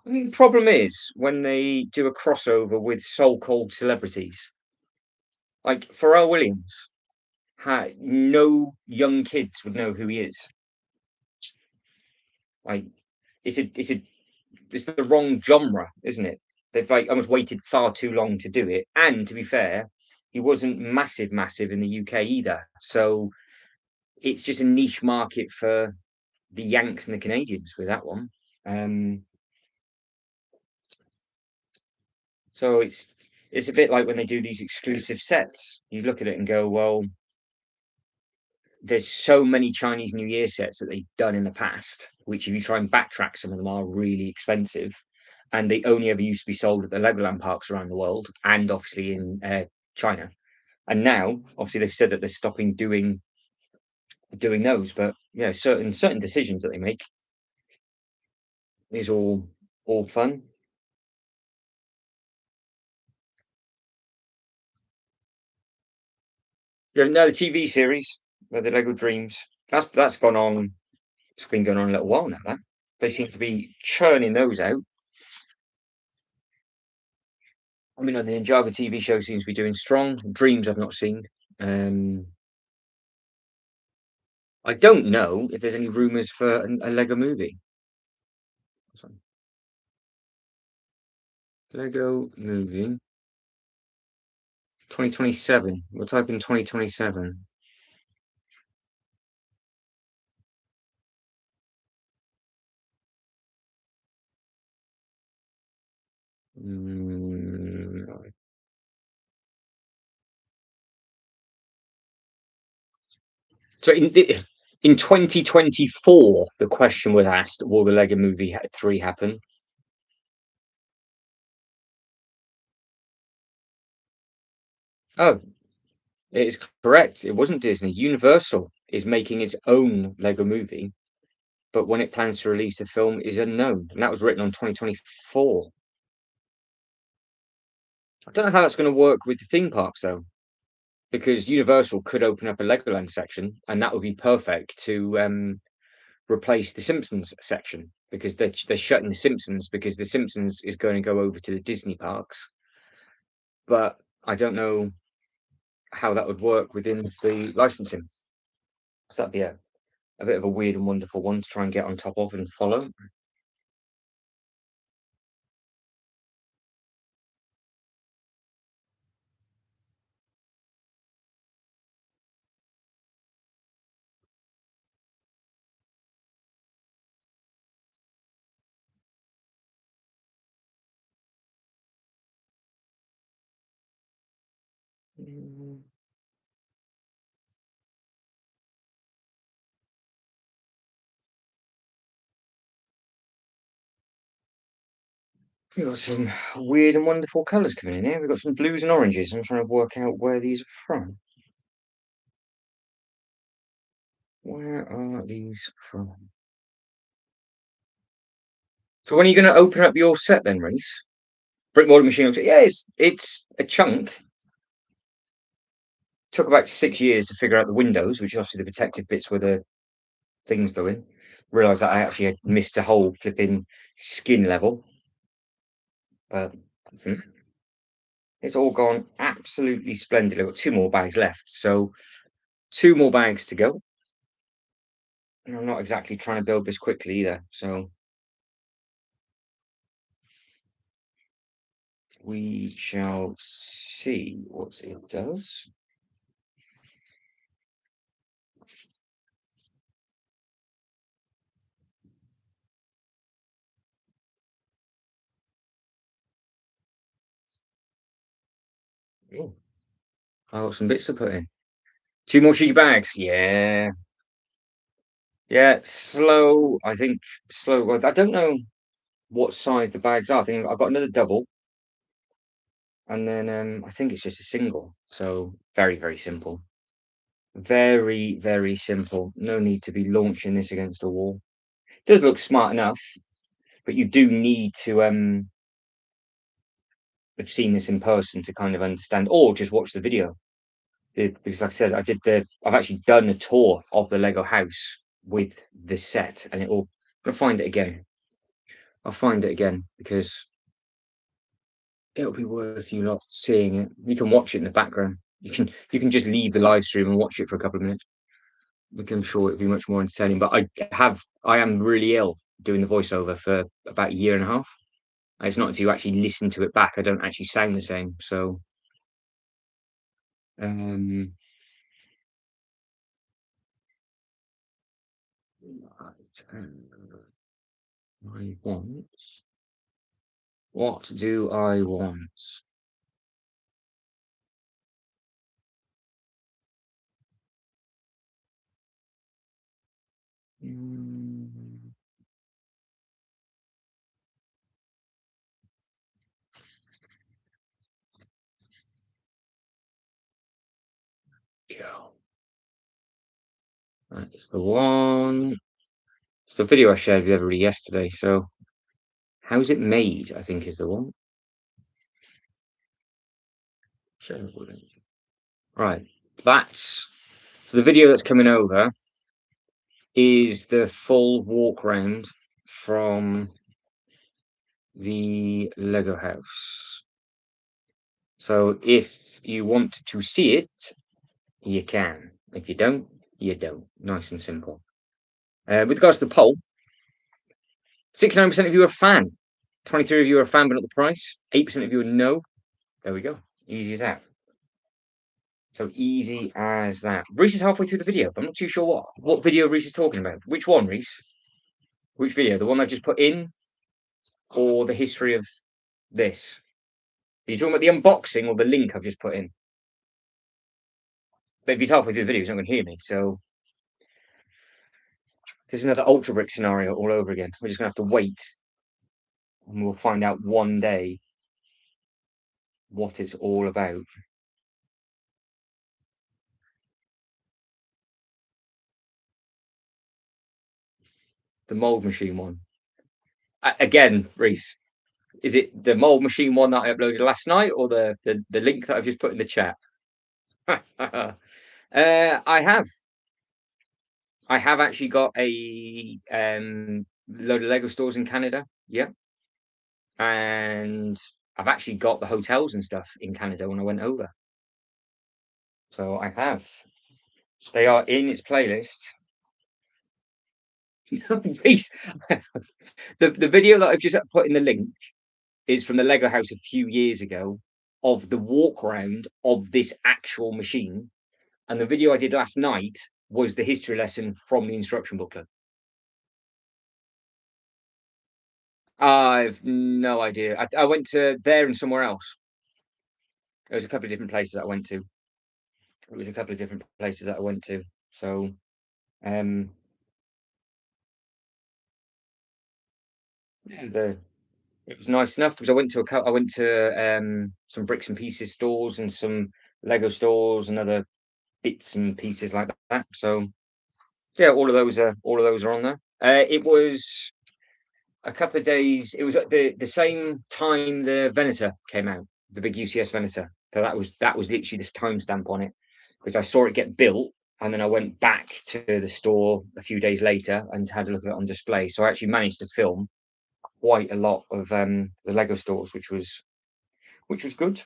Speaker 1: I mean, the problem is when they do a crossover with so-called celebrities, like Pharrell Williams. No young kids would know who he is. Like, it's the wrong genre, isn't it? They've like almost waited far too long to do it. And to be fair, he wasn't massive in the UK either. So it's just a niche market for the Yanks and the Canadians with that one. Um, so it's a bit like when they do these exclusive sets. You look at it and go, well, there's so many Chinese New Year sets that they've done in the past, which if you try and backtrack, some of them are really expensive, and they only ever used to be sold at the Legoland parks around the world, and obviously in China. And now, obviously, they've said that they're stopping doing those, but yeah, certain decisions that they make is all fun. Yeah, no, the TV series, the Lego Dreams, that's gone on. It's been going on a little while now. That they seem to be churning those out. I mean, the Ninjago TV show seems to be doing strong. Dreams I've not seen. Um, I don't know if there's any rumors for a Lego movie. Sorry. Lego movie 2027. We'll type in 2027. Right. So in 2024, the question was asked, will the Lego movie 3 happen? Oh, it is correct. It wasn't Disney. Universal is making its own Lego movie, but when it plans to release the film is unknown. And that was written on 2024. I don't know how that's going to work with the theme parks though, because Universal could open up a Legoland section, and that would be perfect to replace the Simpsons section because they're shutting the Simpsons because the Simpsons is going to go over to the Disney parks. But I don't know how that would work within the licensing. So that'd be a bit of a weird and wonderful one to try and get on top of and follow. Mm, we've got some weird and wonderful colours coming in here. We've got some blues and oranges. I'm trying to work out where these are from. Where are these from? So when are you going to open up your set then, Reese? Brick molding machine. Yeah, it's a chunk. Took about 6 years to figure out the windows, which is obviously the protective bits where the things go in. Realised that I actually had missed a whole flipping skin level. But it's all gone absolutely splendid. I've got 2 more bags left, so 2 more bags to go. And I'm not exactly trying to build this quickly either, so we shall see what it does. Oh, I got some bits to put in. 2 more cheeky bags. Yeah. Yeah, slow. I think slow. Well, I don't know what size the bags are. I think I've got another double, and then I think it's just a single. So very, very simple. Very, very simple. No need to be launching this against a wall. It does look smart enough, but you do need to have seen this in person to kind of understand, or just watch the video. Because like I said, I've actually done a tour of the Lego house with this set, and I'm gonna find it again. I'll find it again because it'll be worth you not seeing it. You can watch it in the background. You can just leave the live stream and watch it for a couple of minutes. I'm sure it'll be much more entertaining. But I am really ill doing the voiceover for about a year and a half. And it's not until you actually listen to it back, I don't actually sound the same. So um right, I want, what do I want? Mm, Go. That's the one. It's the video I shared with everybody yesterday. So how's it made, I think is the one. Right. That's so the video that's coming over is the full walk round from the Lego house. So if you want to see it, you can. If you don't, you don't. Nice and simple. With regards to the poll, 69% of you are a fan. 23 of you are a fan, but not the price. 8% of you are no. There we go. Easy as that. So easy as that. Reese is halfway through the video, but I'm not too sure what video Reese is talking about. Which one, Reese? Which video? The one I just put in, or the history of this? Are you talking about the unboxing or the link I've just put in? But if he's halfway through the video, he's not going to hear me. So this is another Ultra Brick scenario all over again. We're just going to have to wait, and we'll find out one day what it's all about. The mold machine one. Again, Reese, is it the mold machine one that I uploaded last night, or the link that I've just put in the chat? I have. I have actually got a load of Lego stores in Canada. Yeah, and I've actually got the hotels and stuff in Canada when I went over. So I have. They are in its playlist. Reece, the video that I've just put in the link is from the Lego house a few years ago of the walk around of this actual machine. And the video I did last night was the history lesson from the instruction booklet. I've no idea. I went to there and somewhere else. There was a couple of different places that I went to. It was a couple of different places that I went to. So um yeah, it was nice enough because I went to some bricks and pieces stores and some Lego stores and other bits and pieces like that. So Yeah, all of those are on there. It was a couple of days. It was at the same time the Venator came out, the big UCS Venator. So that was literally this timestamp on it, which I saw it get built, and then I went back to the store a few days later and had a look at it on display. So I actually managed to film quite a lot of the Lego stores, which was good.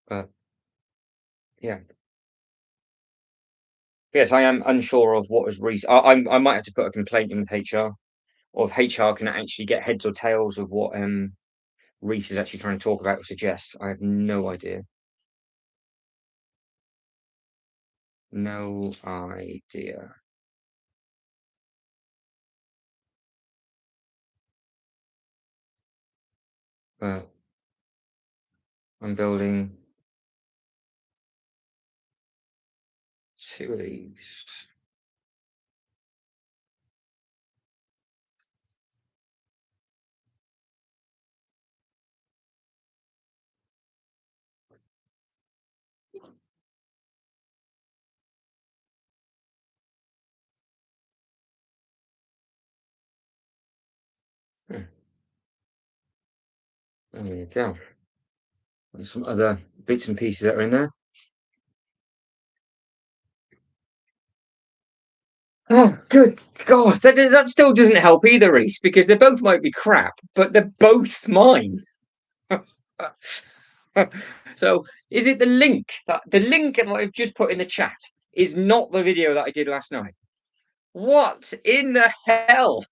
Speaker 1: But yeah, yes, I am unsure of what was recent. I might have to put a complaint in with HR, or if HR can actually get heads or tails of what Reese is actually trying to talk about or suggest. I have no idea. No idea. But I'm building two of these. Hmm, there you go. There's some other bits and pieces that are in there. Oh, good God. That still doesn't help either, Reese, because they both might be crap, but they're both mine. So is it the link that I've just put in the chat is not the video that I did last night? What in the hell?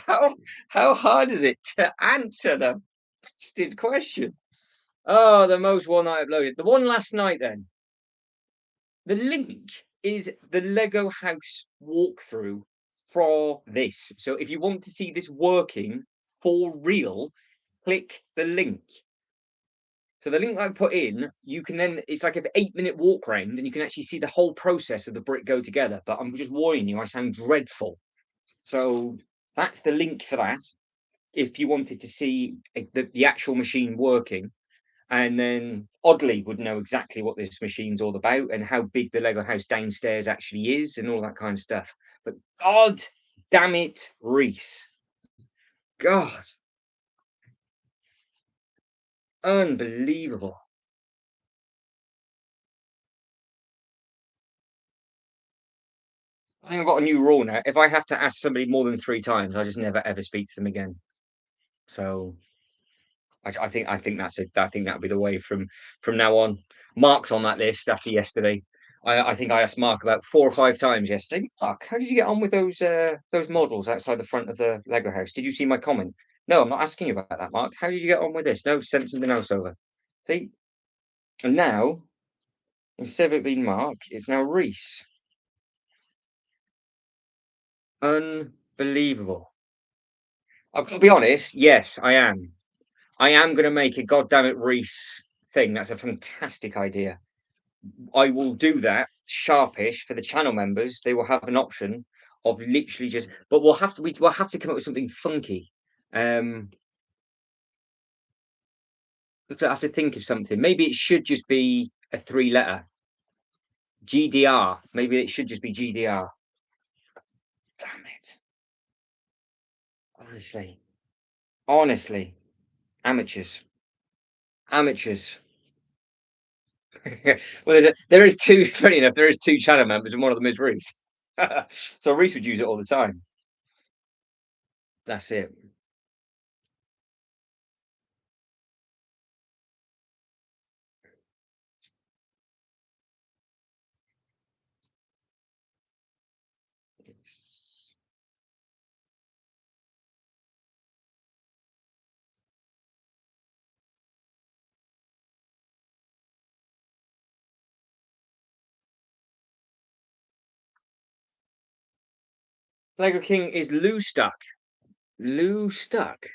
Speaker 1: How how hard is it to answer the bastard question? Oh, the most one I uploaded. The one last night then. The link is the Lego house walkthrough for this. So if you want to see this working for real, click the link. So the link I put in, you can then it's like an 8-minute walk round and you can actually see the whole process of the brick go together. But I'm just warning you, I sound dreadful. So that's the link for that. If you wanted to see the actual machine working, and then Oddly would know exactly what this machine's all about and how big the Lego house downstairs actually is and all that kind of stuff. But God damn it, Reese. God, unbelievable. I think I've got a new rule now. If I have to ask somebody more than 3 times, I just never ever speak to them again. So I think that's it. I think that'll be the way from now on. Mark's on that list after yesterday. I think I asked Mark about 4 or 5 times yesterday. Mark, how did you get on with those models outside the front of the Lego house? Did you see my comment? No, I'm not asking you about that, Mark. How did you get on with this? No, send something else over. See, and now instead of it being Mark, it's now Reese. Unbelievable. I've got to be honest. Yes, I am. I am going to make a goddamn it Reese thing. That's a fantastic idea. I will do that sharpish for the channel members. They will have an option of literally just, but we'll have to come up with something funky. Have to think of something. Maybe it should just be a 3-letter GDR. Maybe it should just be GDR. Damn it! Honestly, honestly, amateurs, amateurs. Well, there is two. Funny enough, there is two channel members, and one of them is Reese. So Reese would use it all the time. That's it. Lego King is Lou stuck. Lou stuck.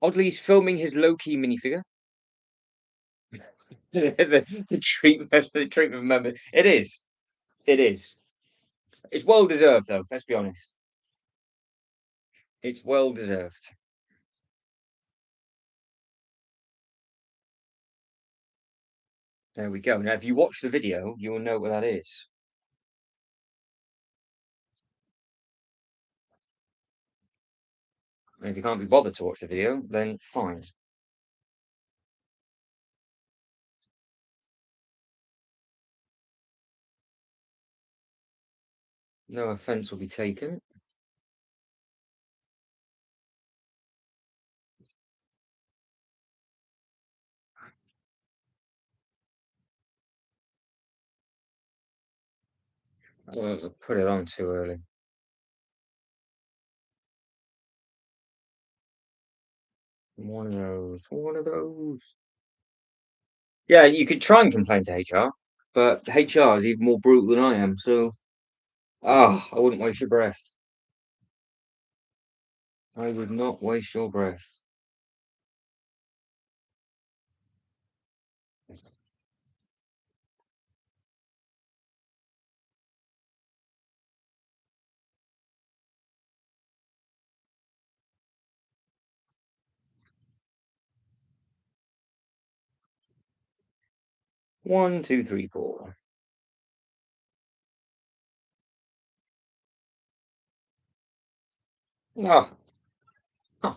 Speaker 1: Oddly, he's filming his Loki minifigure. The treatment moment. It is. It is. It's well deserved, though. Let's be honest. It's well deserved. There we go. Now, if you watch the video, you'll know what that is. And if you can't be bothered to watch the video, then fine. No offence will be taken. I put it on too early. One of those. One of those. Yeah, you could try and complain to HR, but HR is even more brutal than I am, so I wouldn't waste your breath. I would not waste your breath. One, two, three, four. Oh, oh,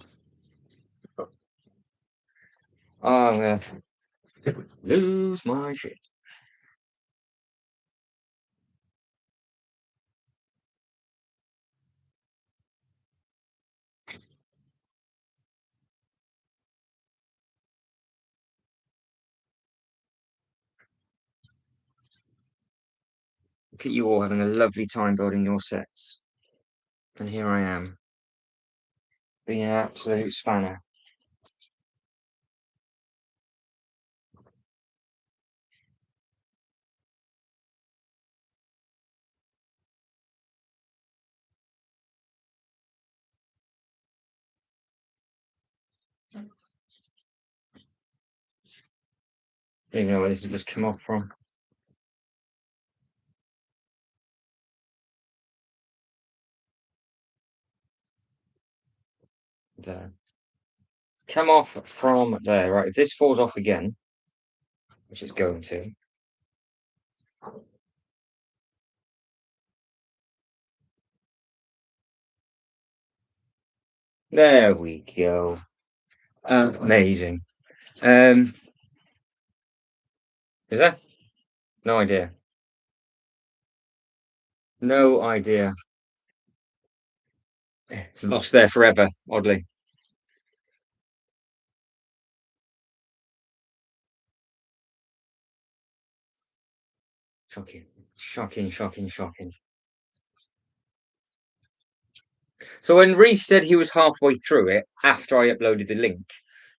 Speaker 1: I'm gonna lose my shit. Look at you all having a lovely time building your sets. And here I am, being an absolute spanner. You know where this has just come off from. There. Come off from there. Right, if this falls off again, which it's going to. There we go. Amazing. Is that? No idea. No idea. It's lost there forever, oddly. Shocking. Shocking, shocking, shocking. So when Reese said he was halfway through it after I uploaded the link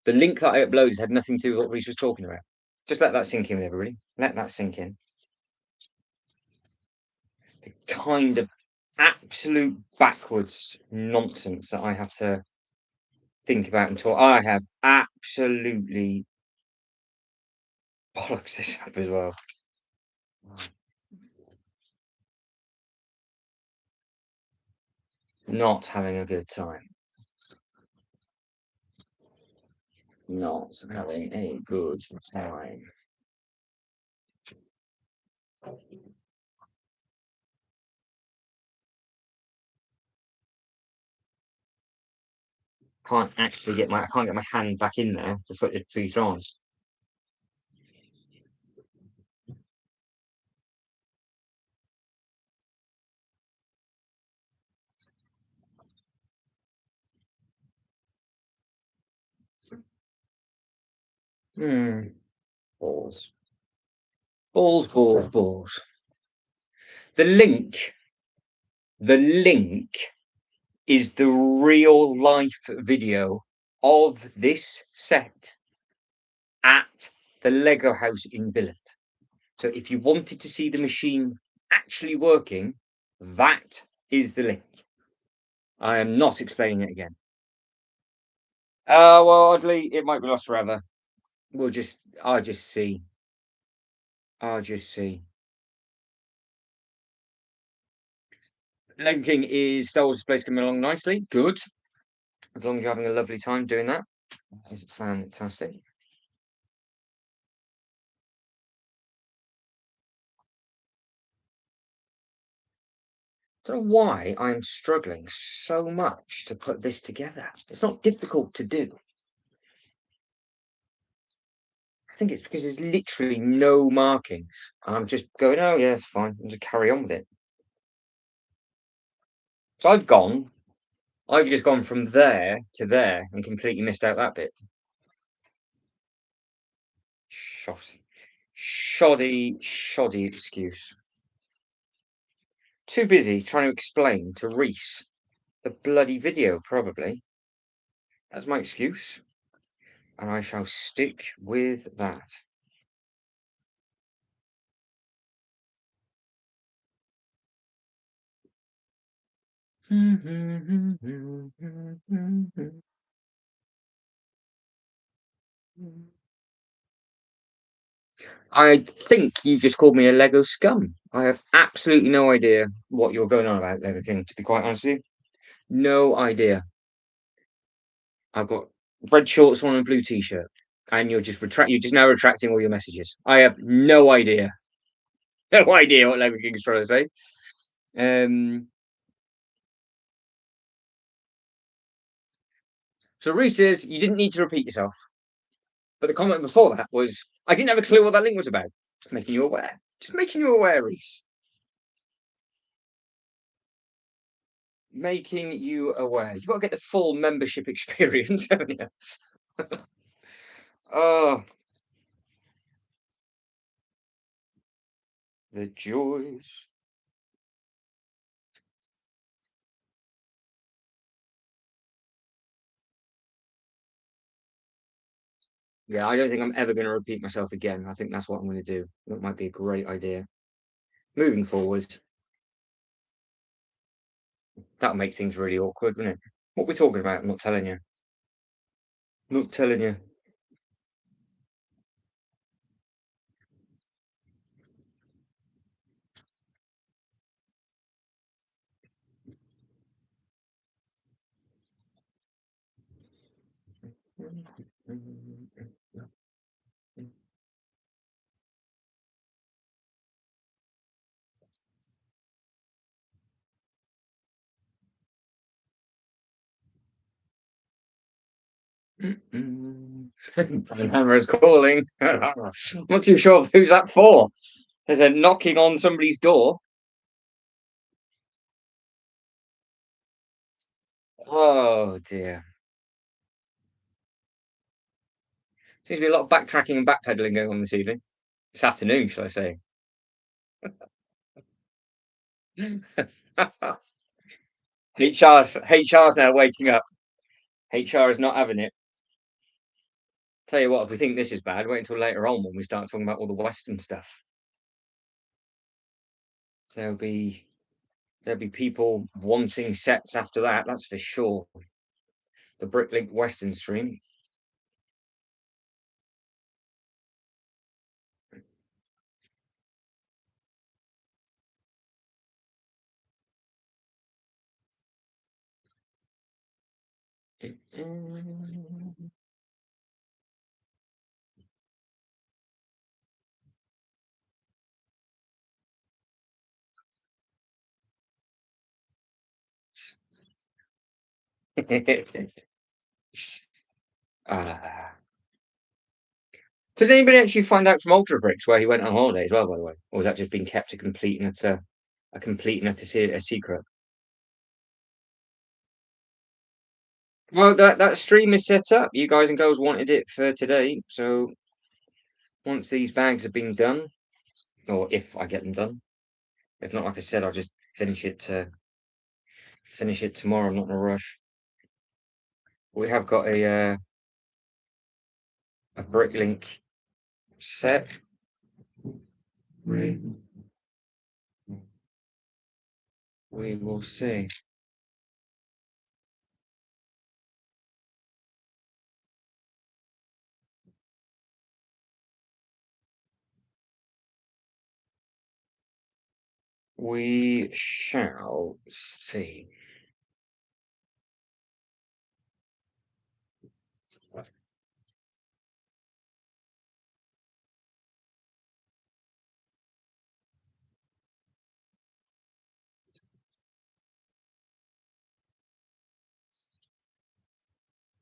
Speaker 1: that I uploaded had nothing to do with what Reese was talking about. Just let that sink in, everybody. Let that sink in. The kind of absolute backwards nonsense that I have to think about and talk. I have absolutely bollocks this up as well. Not having a good time. Not having a good time. Can't actually get my I can't get my hand back in there to put the two on. Balls. Balls, balls, balls. The link, the link is the real life video of this set at the Lego house in Billund. So if you wanted to see the machine actually working, that is the link. I am not explaining it again. Well, oddly, it might be lost forever. I'll just see. I'll just see. Lego King is Star Wars Displays coming along nicely. Good. As long as you're having a lovely time doing that. That is fantastic. Don't know why I'm struggling so much to put this together. It's not difficult to do. I think it's because there's literally no markings. And I'm just going, oh yeah, it's fine. And just carry on with it. So I've just gone from there to there and completely missed out that bit. Shoddy, shoddy excuse. Too busy trying to explain to Reese the bloody video, probably. That's my excuse. And I shall stick with that. I think you just called me a Lego scum. I have absolutely no idea what you're going on about, Lego King, to be quite honest with you. No idea. I've got red shorts on and a blue t-shirt. And you're just now retracting all your messages. I have no idea. No idea what Lego King's trying to say. So Reese says you didn't need to repeat yourself. But the comment before that was, I didn't have a clue what that link was about. Just making you aware. Just making you aware, Reese. Making you aware. You've got to get the full membership experience, haven't you? Oh, the joys. Yeah, I don't think I'm ever going to repeat myself again. I think that's what I'm going to do. That might be a great idea. Moving forward, that'll make things really awkward, wouldn't it? What we're talking about, I'm not telling you. Not telling you. Hammer is calling. I'm not too sure who's that for. There's a knocking on somebody's door. Oh dear. Seems to be a lot of backtracking and backpedaling going on this evening. This afternoon, shall I say. HR's now waking up. HR is not having it. Tell you what, if we think this is bad, wait until later on when we start talking about all the Western stuff. There'll be people wanting sets after that, that's for sure. The Bricklink Western stream. Ah. Did anybody actually find out from Ultra Bricks where he went on holiday as well, by the way? Or was that just being kept a complete and utter a secret? Well, that stream is set up. You guys and girls wanted it for today, so once these bags have been done, or if I get them done, if not, like I said, I'll just finish it tomorrow. I'm not in a rush. We have got a Bricklink set. We will see. We shall see.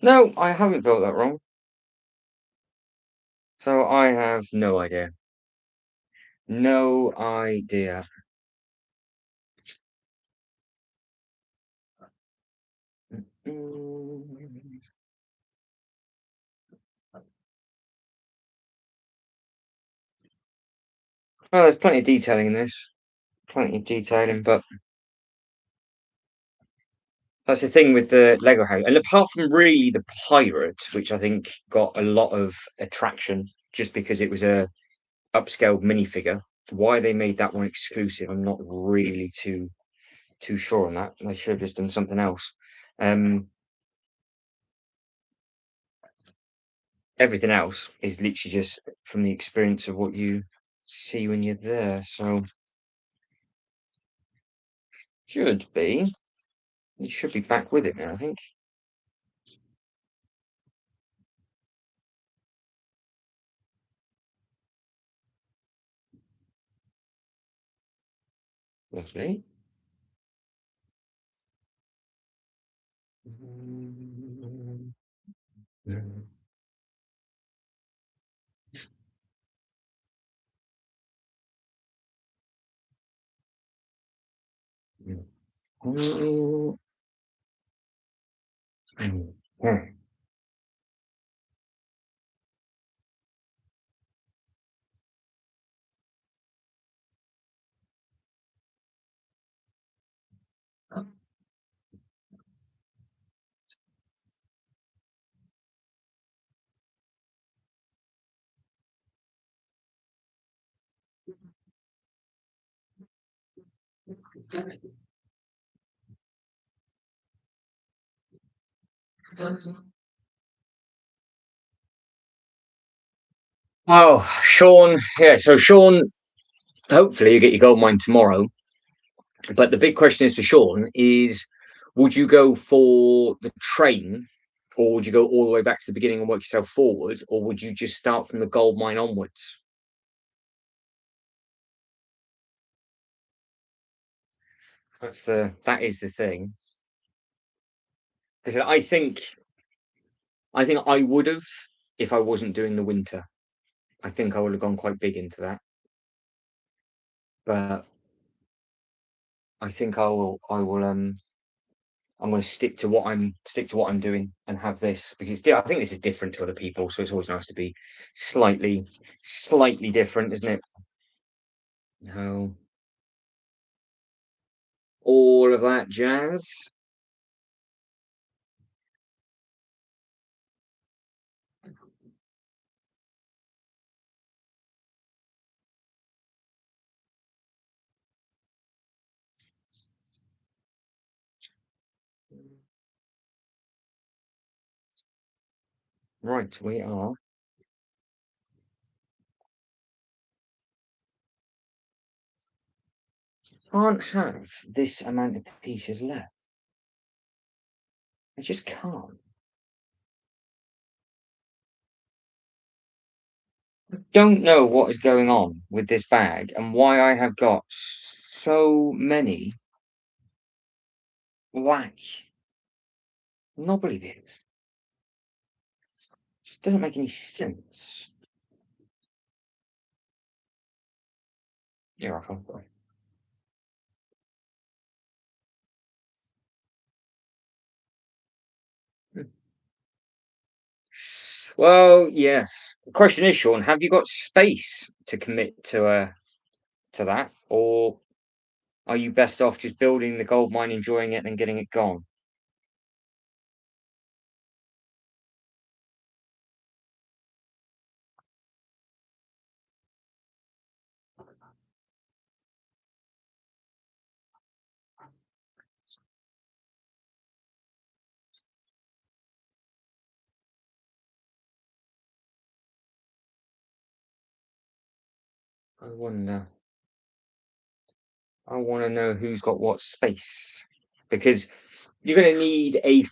Speaker 1: No, I haven't built that wrong. So I have no idea. No idea. Mm. Well, there's plenty of detailing in this. Plenty of detailing, but that's the thing with the Lego house. And apart from really the pirate, which I think got a lot of attraction just because it was a upscale minifigure, why they made that one exclusive, I'm not really too sure on that. They should have just done something else. Um, Everything else is literally just from the experience of what you see when you're there. So should be. You should be back with it now, I think. Lovely. Mm, mm, mm, mm, mm. Oh, Sean. Yeah, so Sean, hopefully you get your gold mine tomorrow. But the big question is for Sean is would you go for the train or would you go all the way back to the beginning and work yourself forward, or would you just start from the gold mine onwards? That is the thing. Because I think I would have if I wasn't doing the winter. I think I would have gone quite big into that. But I think I'm going to stick to what I'm doing and have this because I think this is different to other people, so it's always nice to be slightly different, isn't it? No, all of that jazz. Right, we are. Can't have this amount of pieces left. I just can't. Don't know what is going on with this bag and why I have got so many black knobbly bits. Just doesn't make any sense. You're off. Well, yes. The question is, Sean, have you got space to commit to that, or are you best off just building the gold mine, enjoying it, and getting it gone? I wonder. I want to know who's got what space because you're going to need a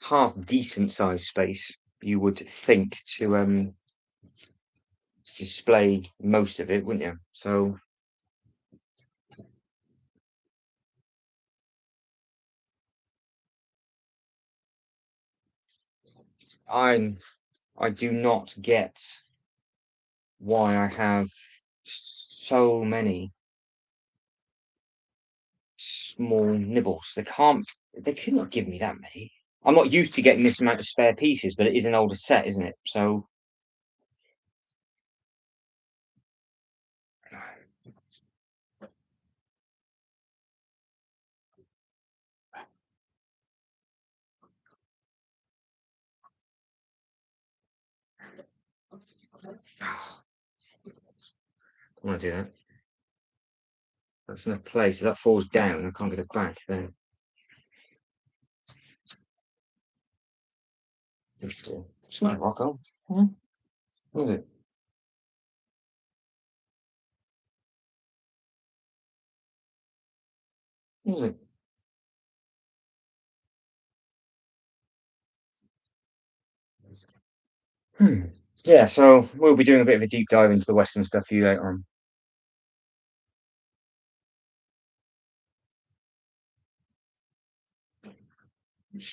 Speaker 1: half decent sized space, you would think, to display most of it, wouldn't you? So I do not get why I have so many small nibbles. They could not give me that many. I'm not used to getting this amount of spare pieces, but it is an older set, isn't it? So I don't want to do that. That's in a place. If that falls down, I can't get it back then. It's not rock on. What is it? What is it? Hmm. Yeah, so we'll be doing a bit of a deep dive into the Western stuff for you later on.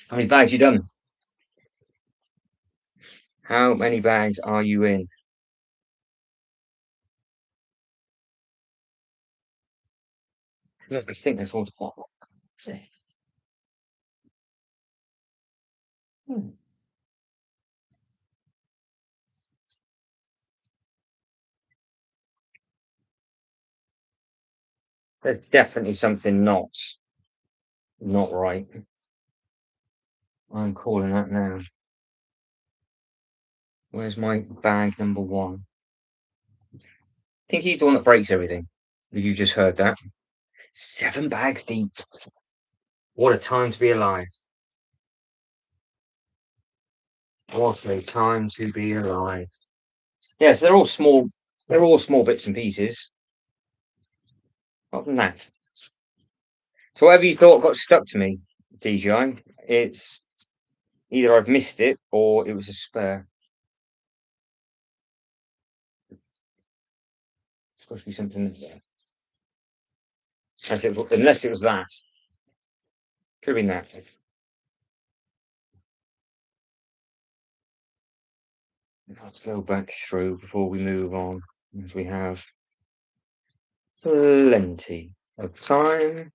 Speaker 1: How many bags you done? How many bags are you in? Look, I think there's water bottle. Hmm. There's definitely something not right. I'm calling that now. Where's my bag number one? I think he's the one that breaks everything. You just heard that. 7 bags deep. What a time to be alive. What a time to be alive. Yeah, so they're all small bits and pieces. Other than that. So whatever you thought got stuck to me, DJI, it's either I've missed it or it was a spare. It's supposed to be something that's there. Unless it was that. Could have been that. Let's go back through before we move on, as we have plenty of time.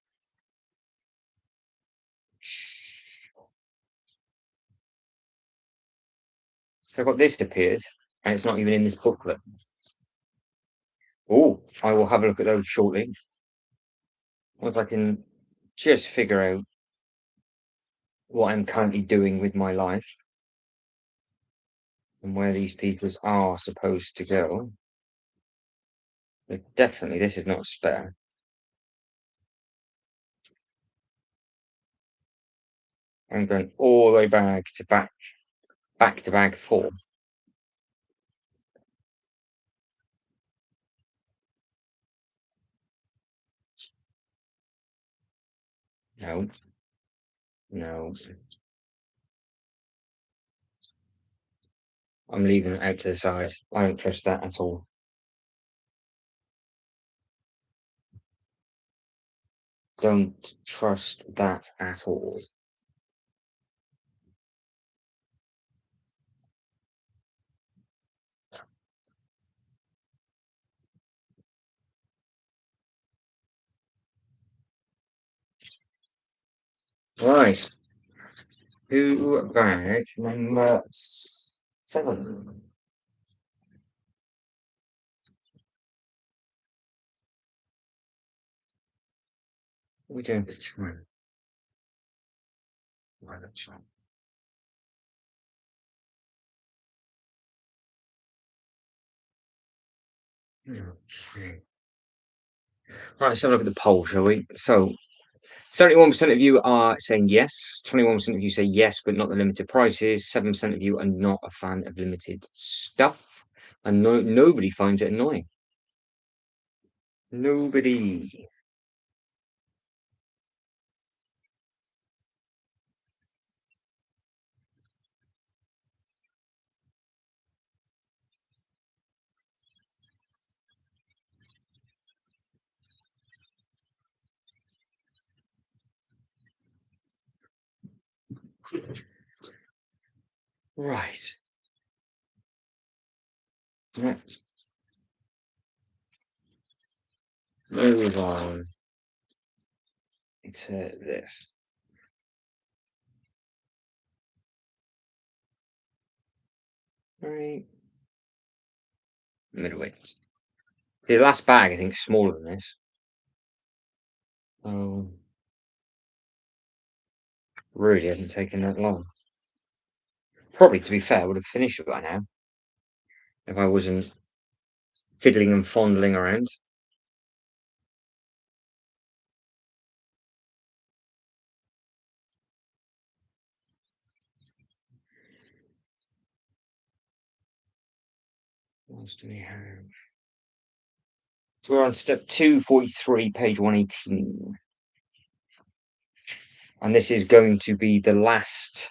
Speaker 1: So I've got this appeared, and it's not even in this booklet. Oh, I will have a look at those shortly. If I can just figure out what I'm currently doing with my life and where these pieces are supposed to go. But definitely, this is not a spare. I'm going all the way back to bag 4. No, no. I'm leaving it out to the side. I don't trust that at all. Don't trust that at all. Right. Who bag number 7? What are we doing for time? Right, that's right. Okay. Right, let's have a look at the poll, shall we? So, 71% of you are saying yes, 21% of you say yes, but not the limited prices, 7% of you are not a fan of limited stuff, and nobody finds it annoying. Nobody. Right. Let's move on to this. Right. Middleweight. The last bag, I think, is smaller than this. Oh, really hasn't taken that long. Probably, to be fair, I would have finished it by now if I wasn't fiddling and fondling around. What else do we have? So we're on step 243, page 118. And this is going to be the last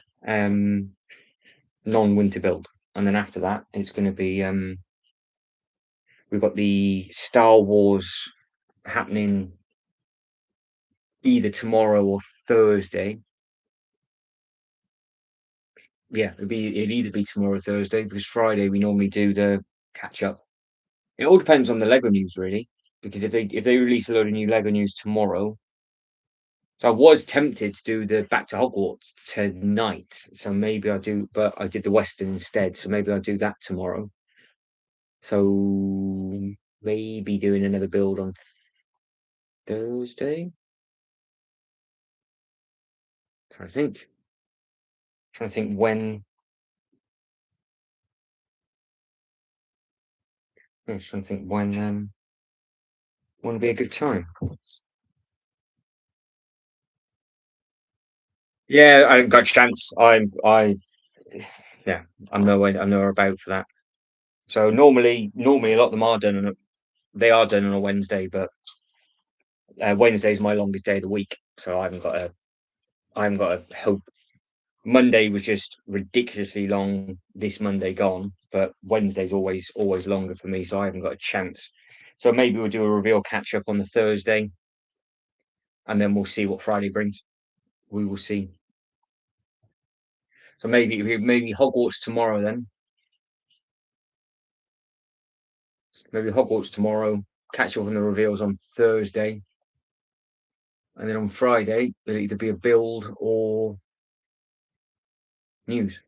Speaker 1: non-winter build. And then after that, it's going to be we've got the Star Wars happening either tomorrow or Thursday. Yeah, it'll either be tomorrow or Thursday because Friday we normally do the catch up. It all depends on the Lego news really, because if they release a load of new Lego news tomorrow, so I was tempted to do the Back to Hogwarts tonight. So maybe I'll do, but I did the Western instead. So maybe I'll do that tomorrow. So maybe doing another build on Thursday. Trying to think. Trying to think when. I'm just trying to think when would be a good time. Yeah, I haven't got a chance. Yeah, I'm nowhere about for that. So normally a lot of them are done they are done on a Wednesday, but Wednesday's my longest day of the week, so I haven't got a hope. Monday was just ridiculously long. This Monday gone, but Wednesday's always longer for me, so I haven't got a chance. So maybe we'll do a reveal catch up on the Thursday, and then we'll see what Friday brings. We will see. So maybe Hogwarts tomorrow then. Maybe Hogwarts tomorrow. Catch up on the reveals on Thursday, and then on Friday it'll either be a build or news.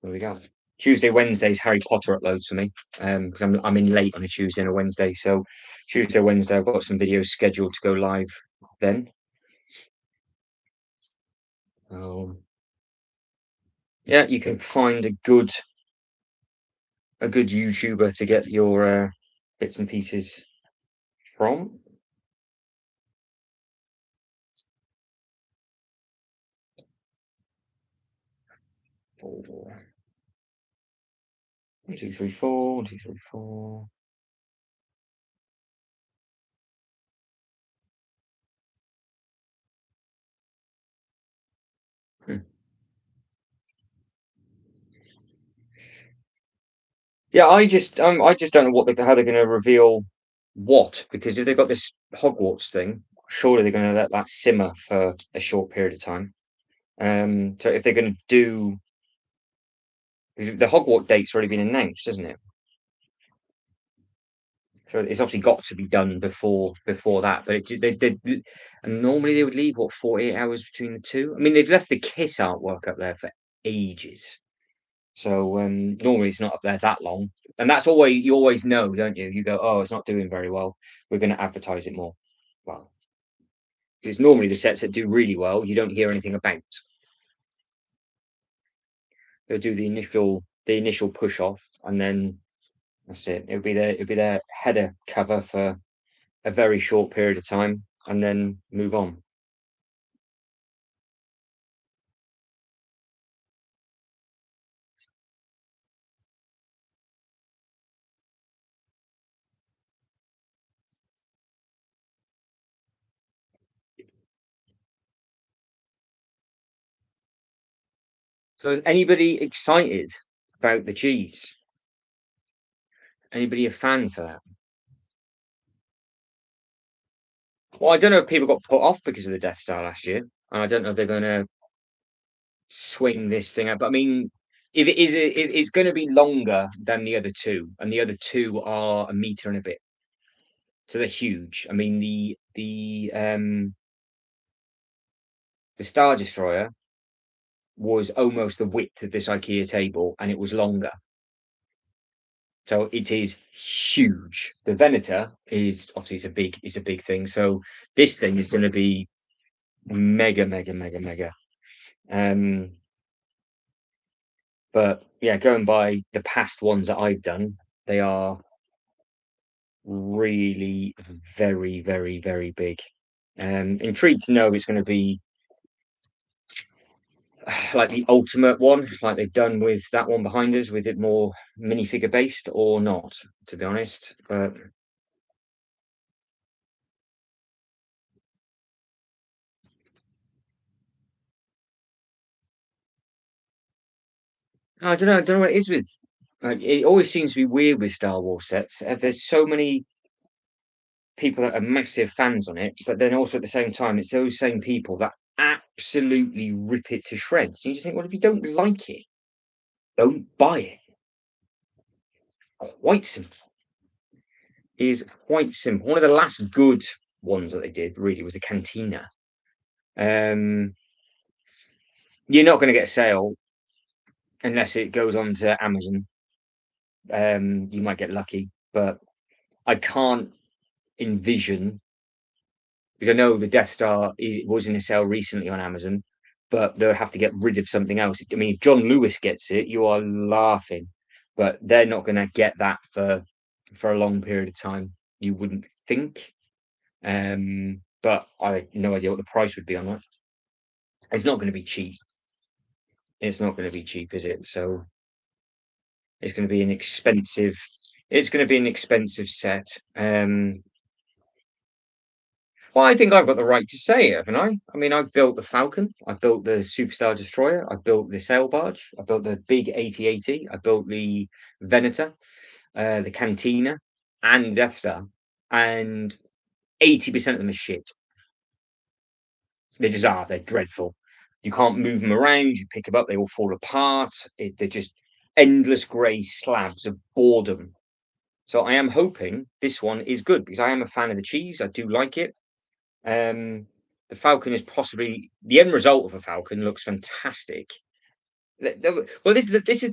Speaker 1: There we go. Tuesday, Wednesday's Harry Potter uploads for me because I'm in late on a Tuesday and a Wednesday. So Tuesday, Wednesday, I've got some videos scheduled to go live then. Um, yeah, you can find a good YouTuber to get your bits and pieces from. One, two, three, four. One, two, three, four. Hmm. Yeah, I just don't know how they're going to reveal what, because if they've got this Hogwarts thing, surely they're going to let that simmer for a short period of time. So if they're going to do the Hogwarts date's already been announced, hasn't it? So it's obviously got to be done before that. But and normally they would leave what 48 hours between the two. I mean, they've left the Kiss artwork up there for ages. So normally it's not up there that long, and that's always you always know, don't you? You go, oh, it's not doing very well. We're going to advertise it more. Well, it's normally the sets that do really well. You don't hear anything about. They'll do the initial push off, and then that's it. It'll be their header cover for a very short period of time, and then move on. So is anybody excited about the cheese? Anybody a fan for that? Well, I don't know if people got put off because of the Death Star last year, and I don't know if they're going to. swing this thing up. But I mean, if it is, it's going to be longer than the other two, and the other two are a meter and a bit, so they're huge. I mean, the Star Destroyer was almost the width of this IKEA table, and it was longer. So it is huge. The Venator is obviously it's a big thing. So this thing is going to be mega, mega, mega, mega. But yeah, going by the past ones that I've done, they are really very, very, very big. Intrigued to know if it's going to be like the ultimate one, like they've done with that one behind us, with it more minifigure based or not, to be honest. But I don't know what it is with. It always seems to be weird with Star Wars sets. There's so many people that are massive fans on it, but then also at the same time, it's those same people that absolutely rip it to shreds. You just think, well, if you don't like it, don't buy it. Quite simple. It is quite simple. One of the last good ones that they did really was the Cantina. Um, you're not going to get a sale unless it goes on to Amazon. You might get lucky, but I can't envision, because I know the Death Star was in a sale recently on Amazon, but they'll have to get rid of something else. I mean, if John Lewis gets it, you are laughing, but they're not going to get that for a long period of time. You wouldn't think, but I have no idea what the price would be on that. It's not going to be cheap. It's not going to be cheap, is it? So it's going to be an expensive. It's going to be an expensive set. Well, I think I've got the right to say it, haven't I? I mean, I built the Falcon, I built the Superstar Destroyer, I built the sail barge, I built the big 8080, I built the Venator, the Cantina, and Death Star, and 80% of them are shit. They just are. They're dreadful. You can't move them around. You pick them up, they all fall apart. They're just endless grey slabs of boredom. So I am hoping this one is good because I am a fan of the cheese. I do like it. Um, the Falcon is possibly the end result of a Falcon looks fantastic. Well, this is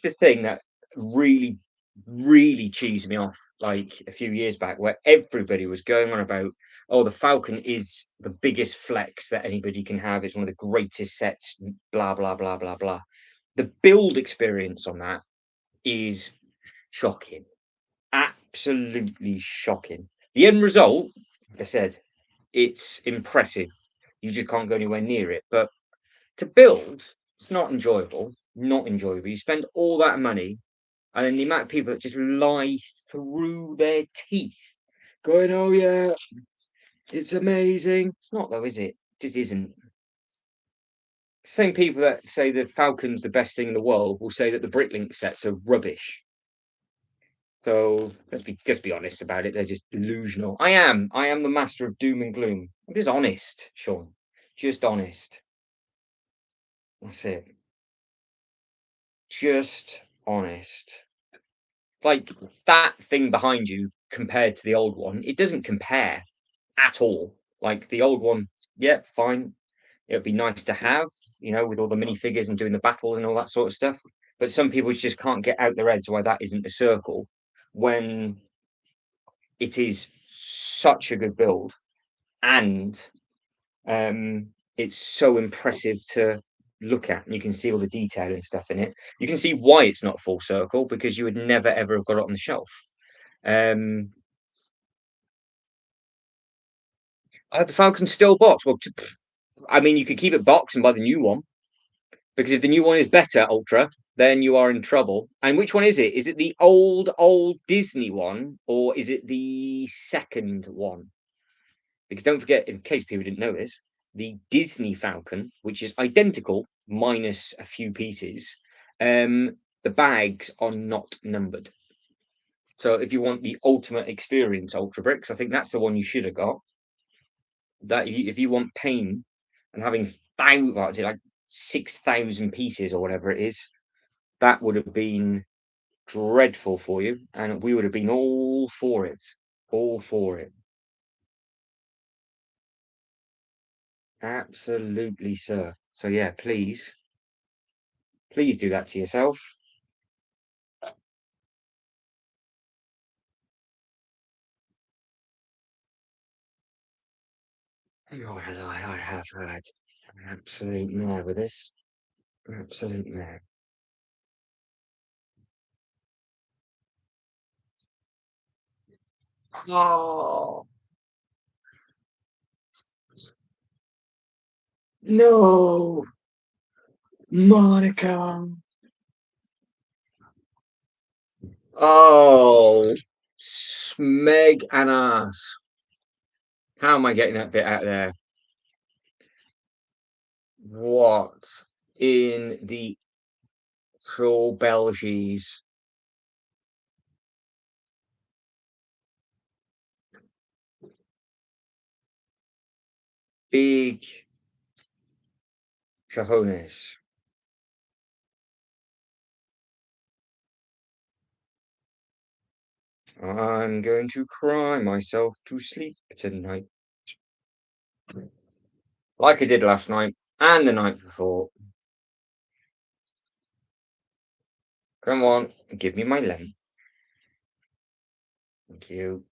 Speaker 1: the thing that really really cheesed me off like a few years back, where everybody was going on about, oh, the Falcon is the biggest flex that anybody can have. It's one of the greatest sets. Blah blah blah blah blah. The build experience on that is shocking, absolutely shocking. The end result, like I said, it's impressive. You just can't go anywhere near it. But to build, it's not enjoyable. Not enjoyable. You spend all that money, and then the amount of people that just lie through their teeth, going, "Oh yeah, it's amazing." It's not though, is it? It just isn't. Same people that say the Falcon's the best thing in the world will say that the Bricklink sets are rubbish. So let's be honest about it. They're just delusional. I am the master of doom and gloom. I'm just honest, Sean. Just honest. That's it. Just honest. Like that thing behind you compared to the old one, it doesn't compare at all. Like the old one, yeah, fine. It would be nice to have, with all the minifigures and doing the battles and all that sort of stuff. But some people just can't get out their heads why that isn't a circle when it is such a good build, and it's so impressive to look at. And you can see all the detail and stuff in it. You can see why it's not full circle, because you would never ever have got it on the shelf. Um, I have the Falcon still box. Well, I mean, you could keep it box and buy the new one, because if the new one is better, Ultra, then you are in trouble. And which one is it? Is it the old Disney one, or is it the second one? Because don't forget, in case people didn't know this, the Disney Falcon, which is identical minus a few pieces, the bags are not numbered. So if you want the ultimate experience, Ultra Bricks, I think that's the one you should have got. That if you want pain and having thousands, like 6,000 pieces or whatever it is, that would have been dreadful for you, and we would have been all for it. All for it. Absolutely, sir. So yeah, please do that to yourself. Oh, I have had an absolute mare with this. Absolute mare. Oh no, Monica. Oh, smeg and ass. How am I getting that bit out there? What in the troll Belgies? Big cojones. I'm going to cry myself to sleep tonight, like I did last night and the night before. Come on, give me my lemon. Thank you.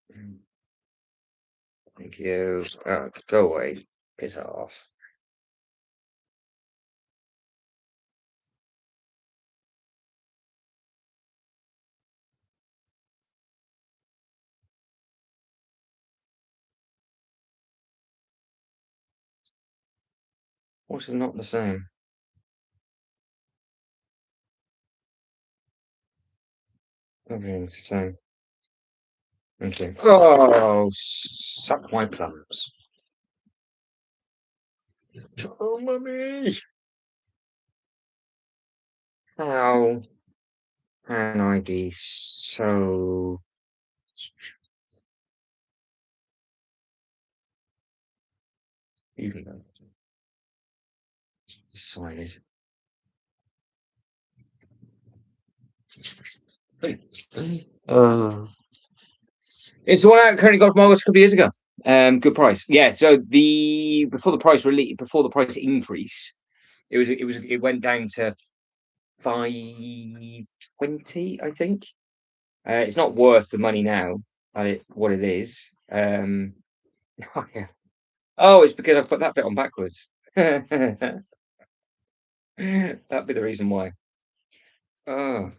Speaker 1: Thank you. Go away. Piss off. What's not the same? Everything's the same. Thank you. Oh, suck my plums. Oh, mummy. How can I be so even though decided? Uh, it's the one I currently got from August a couple of years ago. Good price. Yeah. So the before the price increase, it went down to 520, I think. It's not worth the money now. What it is. Oh, yeah. Oh, it's because I put that bit on backwards. That'd be the reason why. Oh.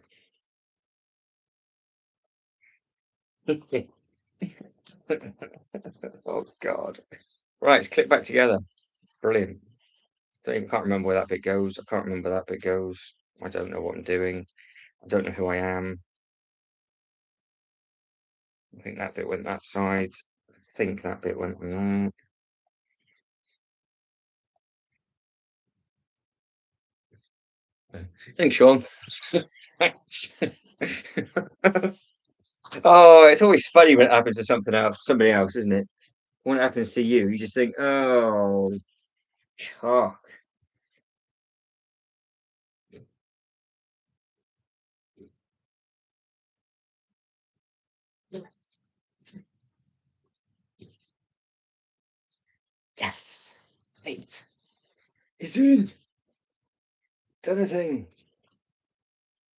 Speaker 1: Oh God. Right, it's clicked back together. Brilliant. Can't remember where that bit goes. I can't remember that bit goes. I don't know what I'm doing. I don't know who I am. I think that bit went that side. I think that bit went on there. Thanks, Sean. Oh, it's always funny when it happens to somebody else, isn't it? When it happens to you, you just think, oh, cock. Yes. 8. It's in. Done a thing.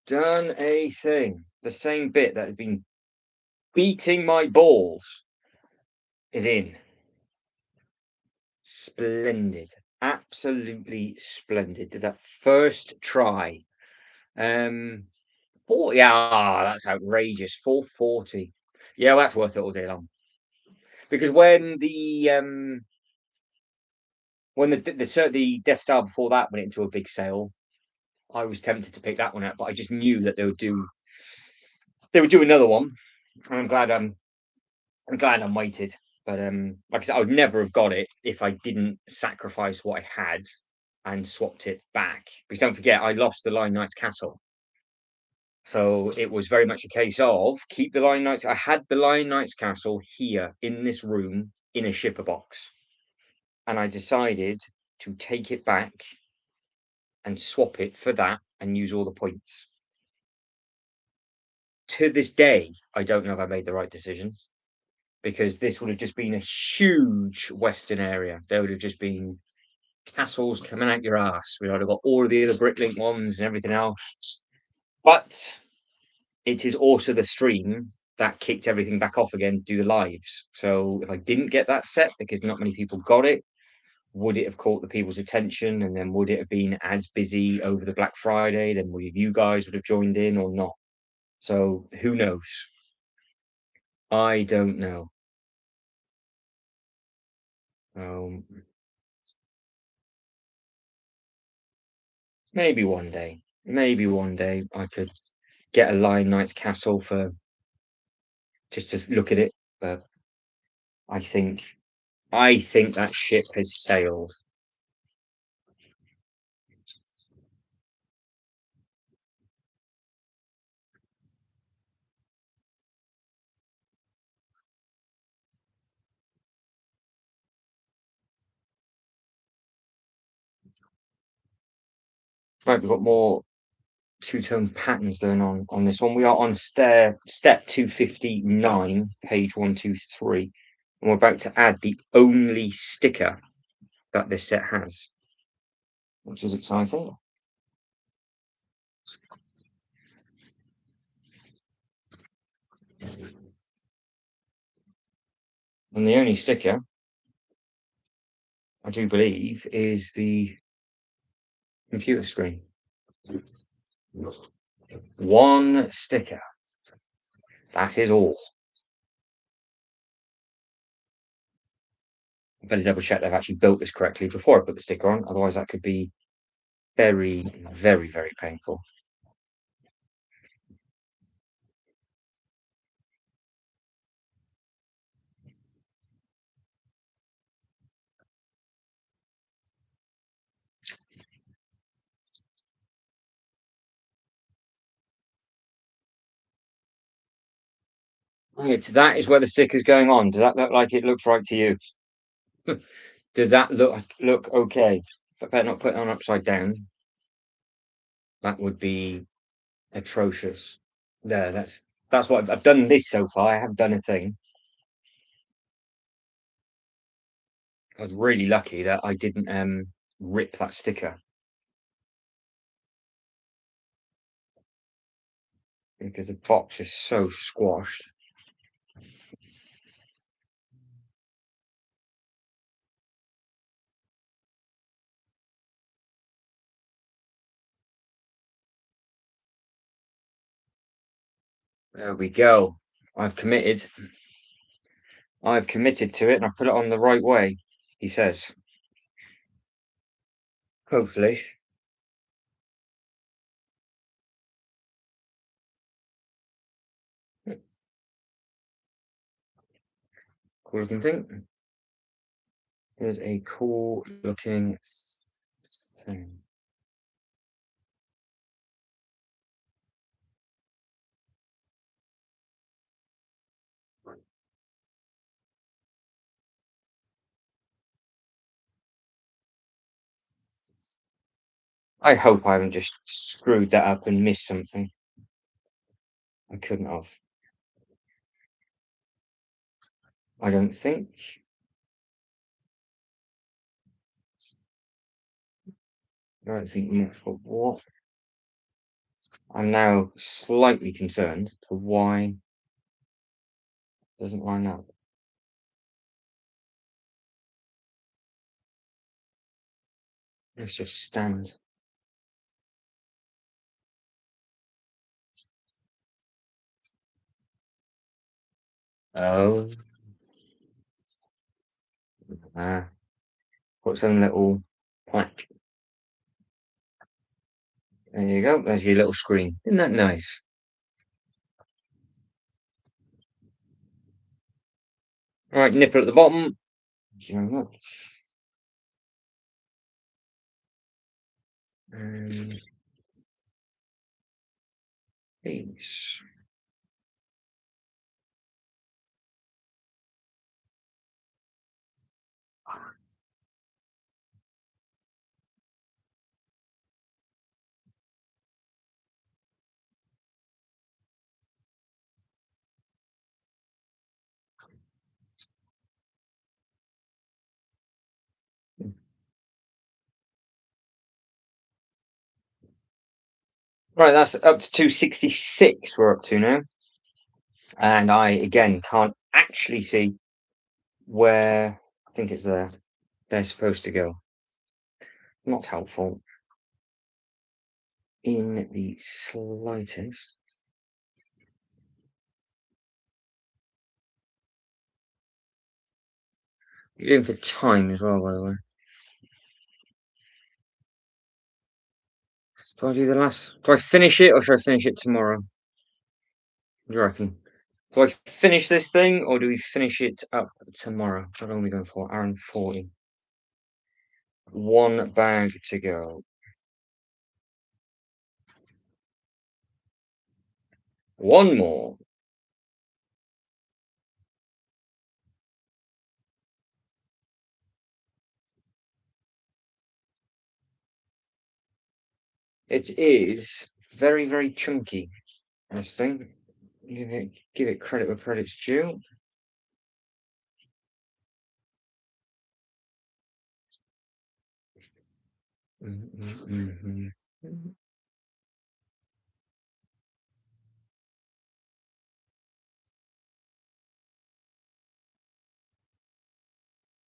Speaker 1: Done a thing. The same bit that had been beating my balls is in. Splendid. Absolutely splendid. Did that first try. Yeah, that's outrageous. 440. Yeah, well, that's worth it all day long. Because when the Death Star before that went into a big sale, I was tempted to pick that one up, but I just knew that they would do another one. And I'm glad I'm waited. But like I said, I would never have got it if I didn't sacrifice what I had and swapped it back. Because don't forget, I lost the Lion Knight's castle. So it was very much a case of keep the Lion Knights. I had the Lion Knight's castle here in this room in a shipper box. And I decided to take it back and swap it for that and use all the points. To this day, I don't know if I made the right decision because this would have just been a huge western area. There would have just been castles coming out your ass. We would have got all of the other bricklink ones and everything else. But it is also the stream that kicked everything back off again to do the lives. So if I didn't get that set because not many people got it, would it have caught the people's attention? And then would it have been as busy over the Black Friday? Then would you guys would have joined in or not? So who knows? I don't know. Um, maybe one day I could get a Lion Knight's castle for just to look at it. But I think I think that ship has sailed. Right, we've got more two-tone patterns going on this one. We are on step 259, page 123, and we're about to add the only sticker that this set has, which is exciting. And the only sticker, I do believe, is the computer screen. One sticker. That is all. I better double check they've actually built this correctly before I put the sticker on, otherwise that could be very, very, very painful. Right, so that is where the sticker's going on. Does that look like it looks right to you? Does that look okay? I better not put it on upside down. That would be atrocious. There, that's what I've done this so far. I haven't done a thing. I was really lucky that I didn't rip that sticker because the box is so squashed. There we go. I've committed. I've committed to it and I put it on the right way, he says. Hopefully. Cool looking thing. Here's a cool looking thing. I hope I haven't just screwed that up and missed something. I couldn't have. I don't think. I don't think. What? I'm now slightly concerned to why it doesn't line up. Let's just stand. Oh, put some little plaque. There you go. There's your little screen. Isn't that nice? All right, nipple at the bottom. Thank you very much. And peace. Right, that's up to 266 we're up to now. And I, again, can't actually see where I think it's there. They're supposed to go. Not helpful in the slightest. You're doing for time as well, by the way. Do I do the last? Do I finish it or should I finish it tomorrow? What do you reckon? Do I finish this thing or do we finish it up tomorrow? How long are we going for? Hour and 40. One bag to go. One more. It is very, very chunky, this thing. Give it credit where credit's due. Mhm.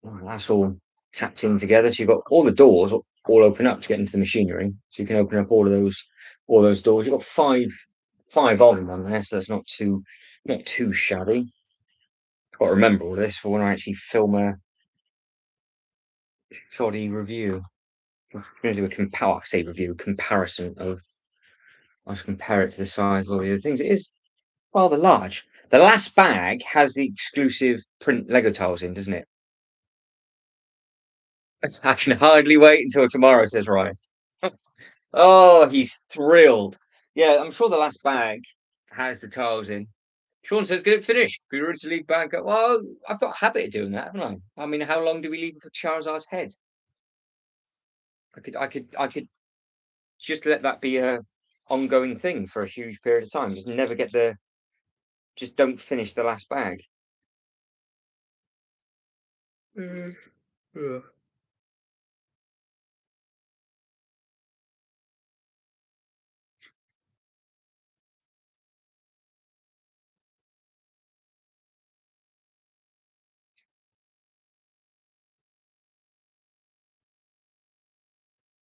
Speaker 1: Well, that's all tapped in together. So you've got all the doors all open up to get into the machinery. So you can open up all those doors. You've got five of them on there, so that's not too shabby. Got to remember all this for when I actually film a shoddy review. I'm going to do a say review comparison of. I'll just compare it to the size of all the other things. It is rather large. The last bag has the exclusive print Lego tiles in, doesn't it? I can hardly wait until tomorrow, says Ryan. Oh, he's thrilled. Yeah, I'm sure the last bag has the tiles in. Sean says, "Get it finished." If we were to leave bag, well, I've got a habit of doing that, haven't I? I mean, how long do we leave for Charizard's head? I could just let that be a ongoing thing for a huge period of time. Just never get the, just don't finish the last bag. Mm, yeah.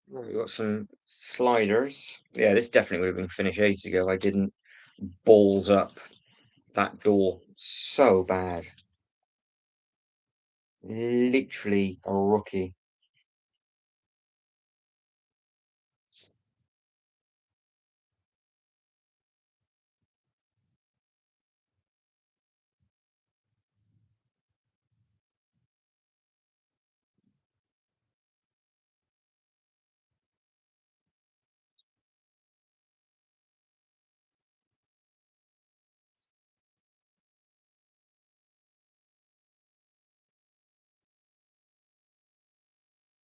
Speaker 1: Well, we've got some sliders. Yeah, this definitely would have been finished ages ago. I didn't balls up that door so bad. Literally a rookie.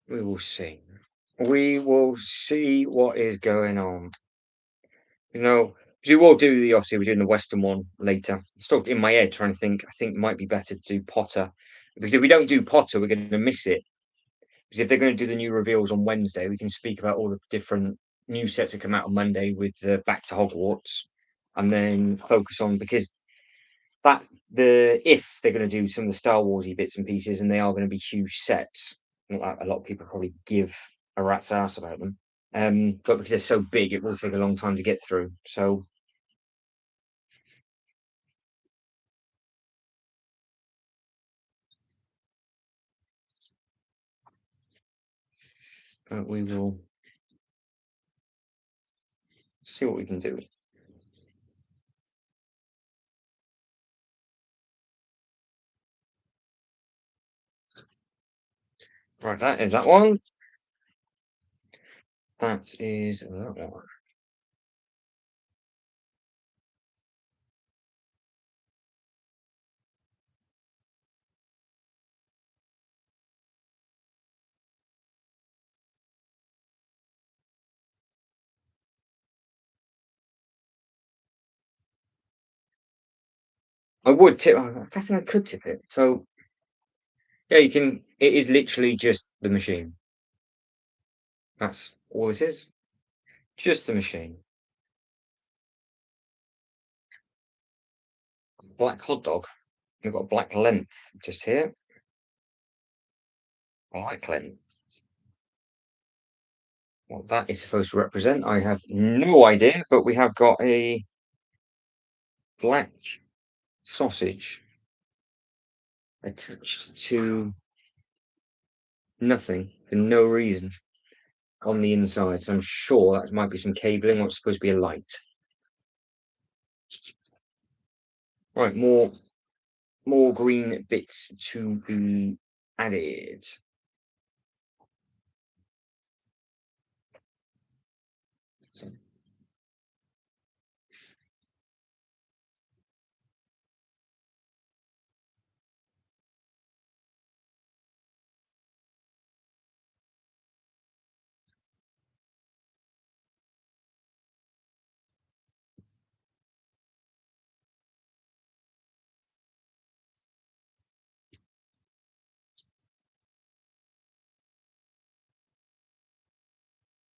Speaker 1: We will see. We will see what is going on. You know, 'cause we will do the obviously we're doing the Western one later. I'm still in my head trying to think. I think it might be better to do Potter because if we don't do Potter, we're going to miss it. Because if they're going to do the new reveals on Wednesday, we can speak about all the different new sets that come out on Monday with the Back to Hogwarts, and then focus on because that if they're going to do some of the Star Warsy bits and pieces, and they are going to be huge sets. Not that a lot of people probably give a rat's ass about them. But because they're so big, it will take a long time to get through. So we will see what we can do. Right, that is that one. That is that one. I would tip. I think I could tip it. So yeah, you can. It is literally just the machine. That's all this is. Just the machine. black hot dog. We've got a black length just here. Black length. What that is supposed to represent, I have no idea, but we have got a black sausage attached to nothing for no reason on the inside. So I'm sure that might be some cabling or it's supposed to be a light. Right, more green bits to be added.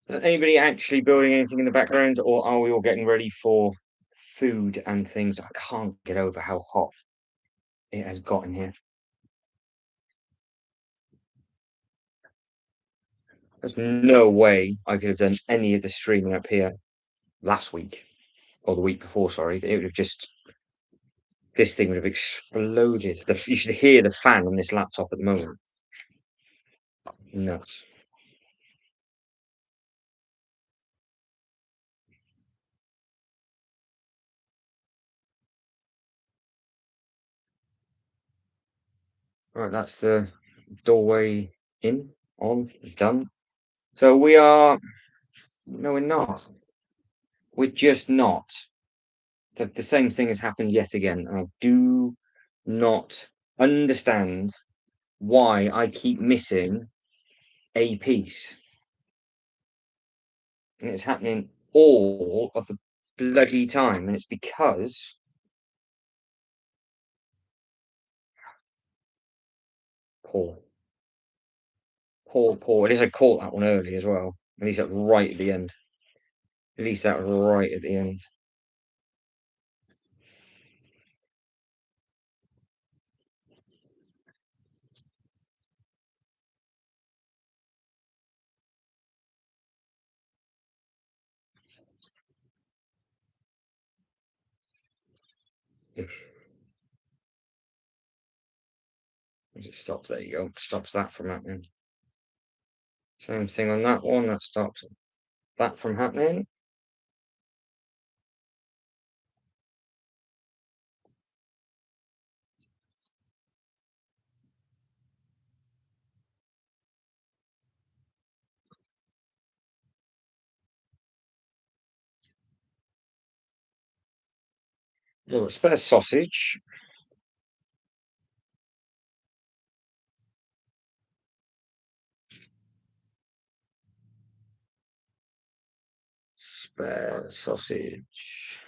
Speaker 1: Is anybody actually building anything in the background, or are we all getting ready for food and things? I can't get over how hot it has got in here. There's no way I could have done any of the streaming up here last week or the week before, sorry. It would have just, this thing would have exploded. You should hear the fan on this laptop at the moment. Nuts. Right, that's the doorway in, on, it's done. So we are, no, we're not. We're just not. The same thing has happened yet again. And I do not understand why I keep missing a piece. And it's happening all of the bloody time. And it's because poor, poor. At least I caught that one early as well. At least that was right at the end. At least that was right at the end. It stops. There you go. Stops that from happening. Same thing on that one. That stops that from happening. Well, spare sausage. Spare sausage.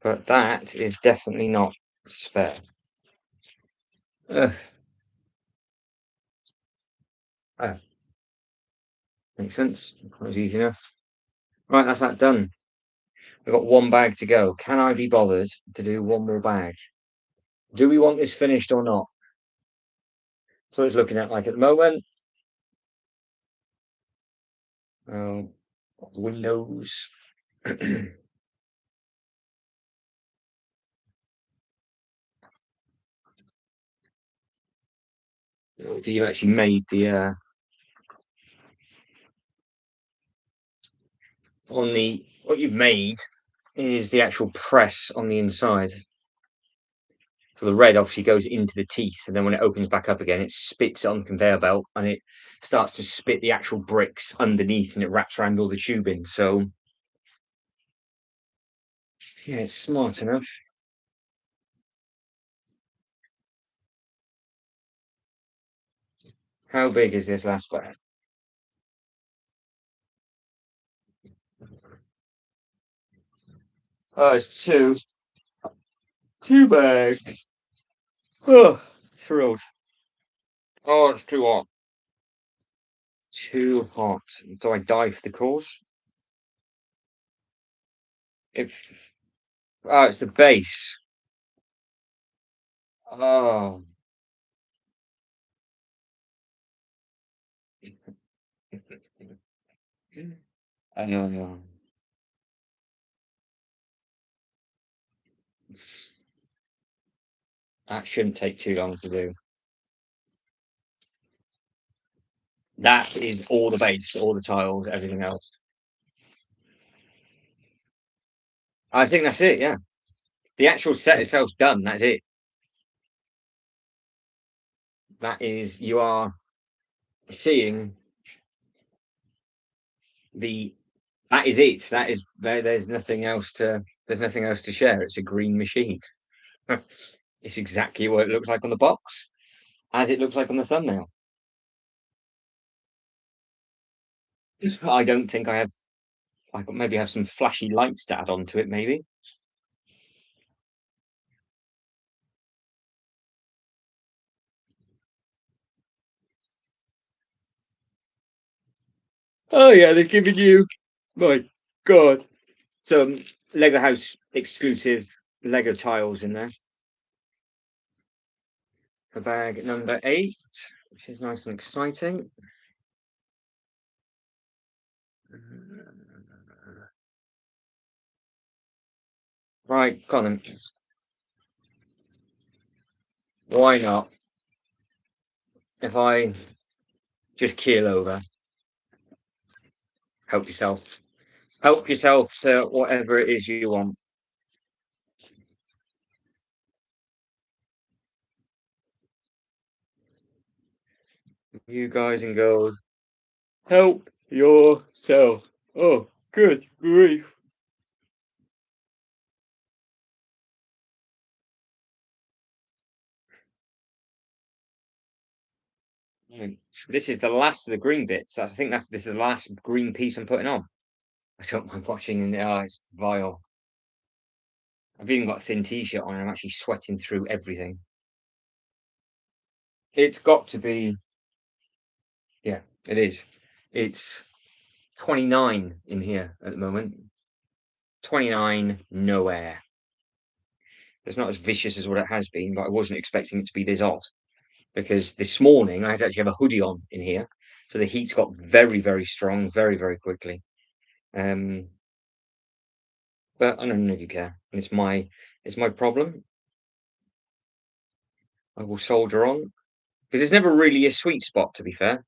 Speaker 1: But that is definitely not spare. Ugh. Oh, makes sense. That was easy enough. Right, that's that done. We've got one bag to go. Can I be bothered to do one more bag? Do we want this finished or not? So it's looking at like at the moment. Windows. You've actually made the on the what you've made is the actual press on the inside. So the red obviously goes into the teeth, and then when it opens back up again, it spits it on the conveyor belt, and it starts to spit the actual bricks underneath, and it wraps around all the tubing. So yeah, it's smart enough. How big is this last bag? Oh, it's two bags. Oh, thrilled. Oh, it's too hot. Too hot. Do I die for the cause? If it's the base. Oh, I know. That shouldn't take too long to do. That is all the base, all the tiles, everything else. I think that's it, yeah. The actual set itself's done, that's it. That is, you are seeing the that is it. That is there's nothing else to share. It's a green machine. It's exactly what it looks like on the box, as it looks like on the thumbnail. I don't think I could maybe have some flashy lights to add on to it, maybe. Oh yeah, they've given you, my God, some Lego House exclusive Lego tiles in there for bag number 8, which is nice and exciting. Right, Colin, why not? If I just keel over, help yourself. Help yourself to whatever it is you want. You guys and girls, help yourself. Oh, good grief. This is the last of the green bits. I think this is the last green piece I'm putting on. I don't mind watching in the eyes. Vile. I've even got a thin t-shirt on and I'm actually sweating through everything. It's got to be, yeah, it is. It's 29 in here at the moment. 29, no air. It's not as vicious as what it has been, but I wasn't expecting it to be this hot because this morning I had to actually have a hoodie on in here. So the heat's got very, very strong, very, very quickly. Um, but I don't know if you care. And it's my problem. I will soldier on because there's never really a sweet spot, to be fair.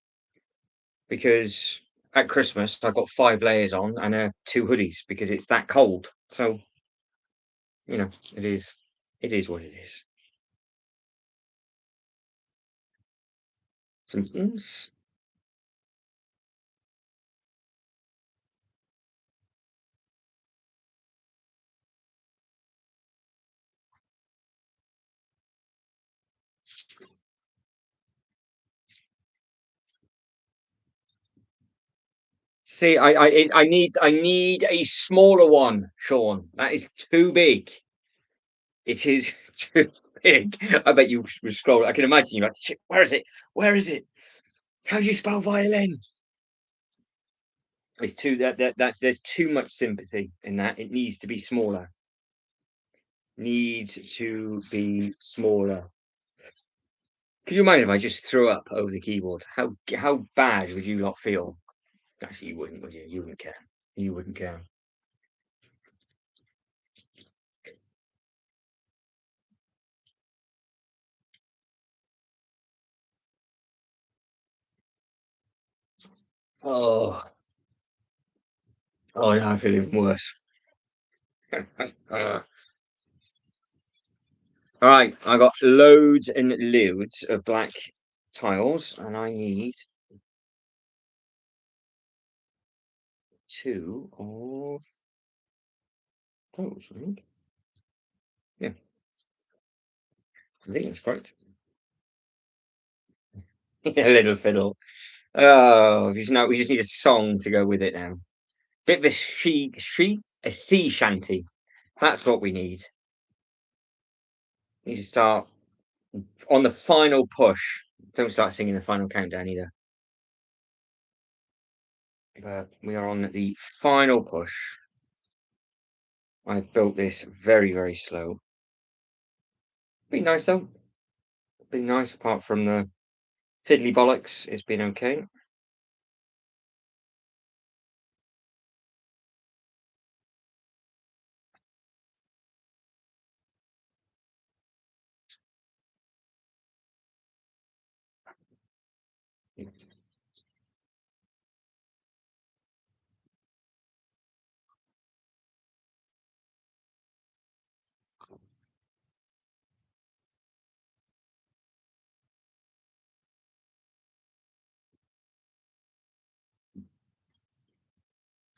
Speaker 1: Because at Christmas I got 5 layers on and two hoodies because it's that cold. So it is. It is what it is. Sometimes. See, I need a smaller one, Sean. That is too big. It is too big. I bet you were scroll. I can imagine you like, shit, where is it? Where is it? How do you spell violin? It's too that's there's too much sympathy in that. It needs to be smaller. Needs to be smaller. Could you mind if I just threw up over the keyboard? How bad would you not feel? Actually, you wouldn't, would you? You wouldn't care. You wouldn't care. Oh, oh, now I feel even worse. All right, I got loads and loads of black tiles, and I need two of those. I think. Yeah, I think that's correct. A little fiddle. Oh, we just need a song to go with it now. Bit of a a sea shanty. That's what we need. Need to start on the final push. Don't start singing the final countdown either. But we are on the final push. I built this very, very slow. Be nice though. Been nice apart from the fiddly bollocks. It's been okay.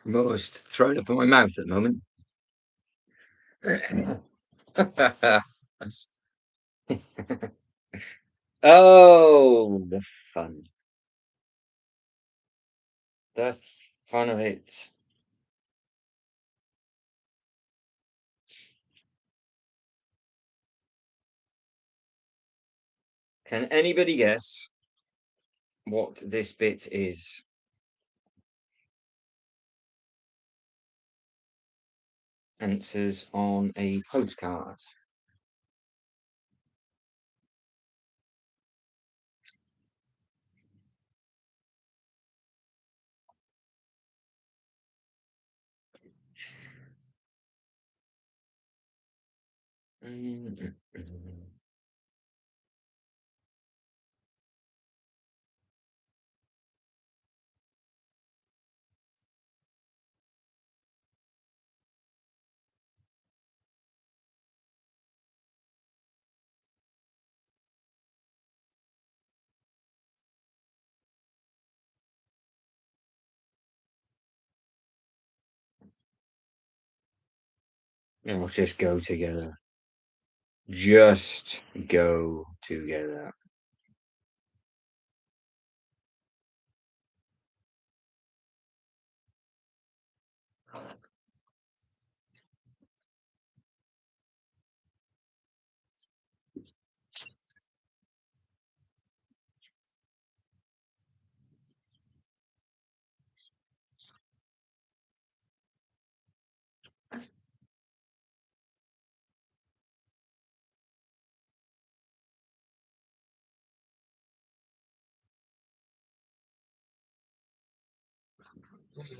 Speaker 1: I'm almost throwing up in my mouth at the moment. Oh, the fun. The fun of it. Can anybody guess what this bit is? Answers on a postcard. Mm. It'll just go together. Just go together.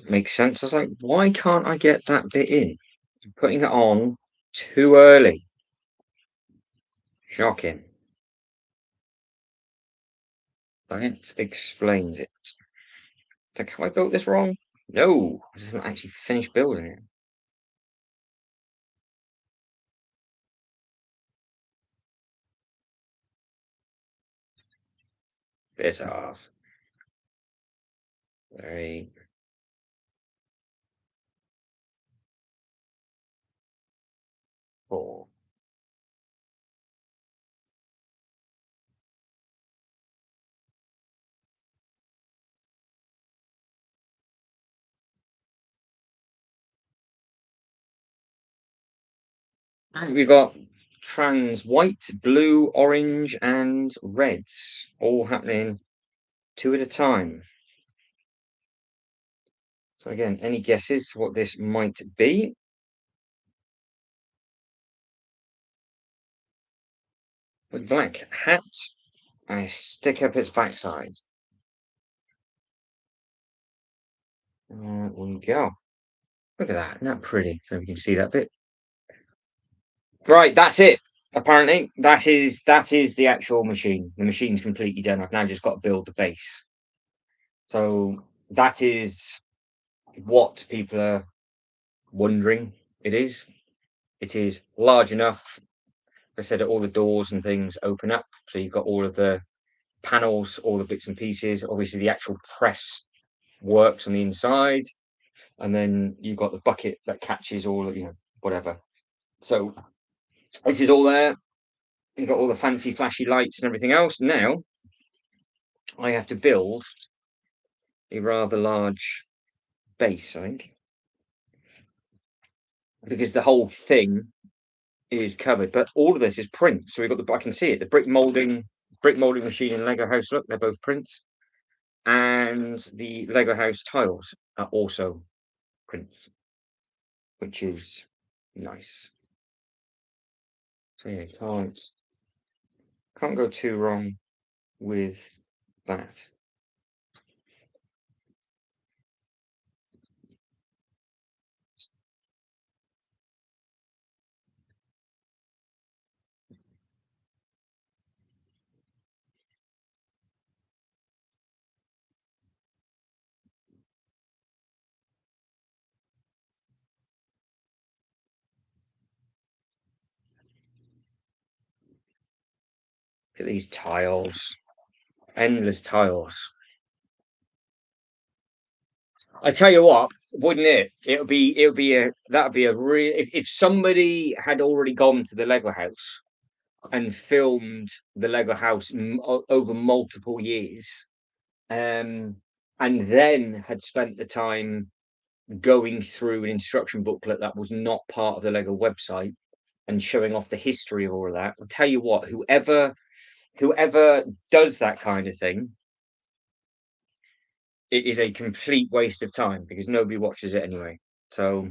Speaker 1: Makes sense. I was like, why can't I get that bit in? I'm putting it on too early. Shocking. That explains it. Like, have I built this wrong? No, I just haven't actually finished building it. Piss off. Very poor. And we've got trans white, blue, orange, and reds all happening two at a time. So again, any guesses to what this might be? With black hat and a stick up its backside. There we go. Look at that, isn't that pretty? So we can see that bit. Right, that's it. Apparently, that is the actual machine. The machine's completely done. I've now just got to build the base. So that is what people are wondering it is. It is large enough. I said all the doors and things open up. So you've got all of the panels, all the bits and pieces. Obviously, the actual press works on the inside. And then you've got the bucket that catches all of, whatever. So this is all there. You've got all the fancy flashy lights and everything else. Now I have to build a rather large base, I think, because the whole thing is covered. But all of this is print. So we've got I can see it, the brick molding machine and Lego house. Look, they're both prints. And the Lego house tiles are also prints, which is nice. So yeah, can't Can't go too wrong with that. Look at these tiles. Endless tiles. I tell you what, wouldn't it? That'd be a real if somebody had already gone to the Lego house and filmed the Lego house over multiple years, um, and then had spent the time going through an instruction booklet that was not part of the Lego website and showing off the history of all of that. I'll tell you what, whoever does that kind of thing, it is a complete waste of time because nobody watches it anyway. So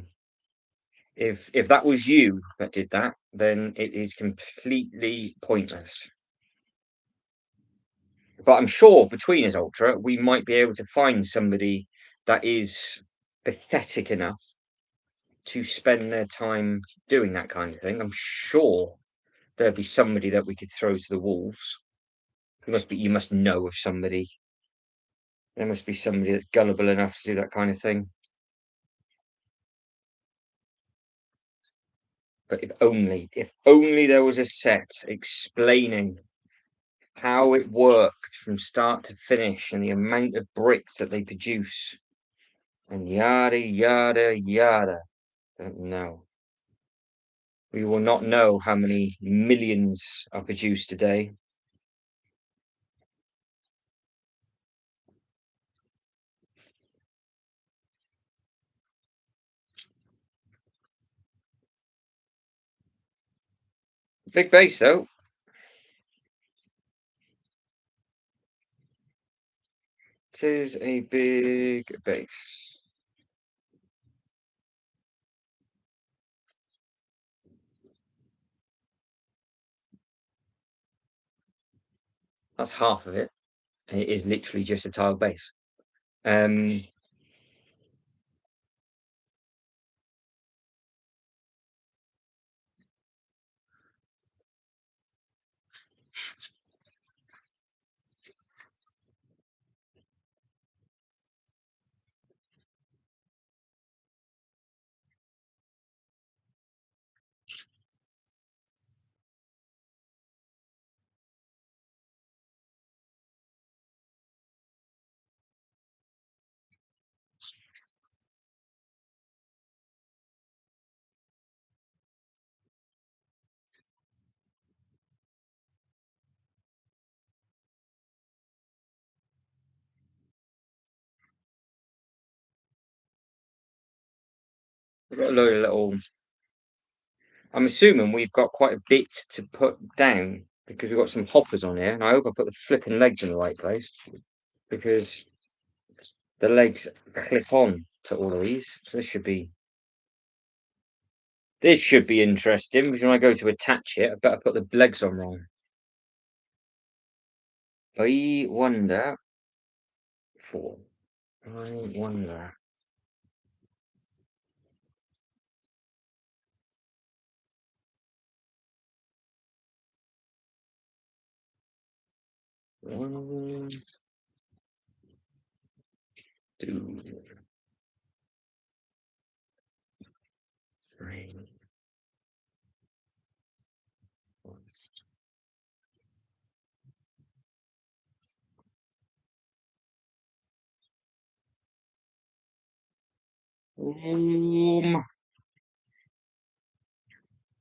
Speaker 1: if that was you that did that, then it is completely pointless. But I'm sure between us, Ultra, we might be able to find somebody that is pathetic enough to spend their time doing that kind of thing. I'm sure there'd be somebody that we could throw to the wolves. You must know of somebody. There must be somebody that's gullible enough to do that kind of thing. But if only there was a set explaining how it worked from start to finish and the amount of bricks that they produce and yada yada yada. Don't know. We will not know how many millions are produced today. Big base though. It is a big base. That's half of it. And it is literally just a tile base. Um, we've got a load of little. I'm assuming we've got quite a bit to put down because we've got some hoppers on here, and I hope I put the flipping legs in the right place because the legs clip on to all of these. So this should be interesting because when I go to attach it, I better put the legs on wrong. I wonder for I wonder. One, two, three, four.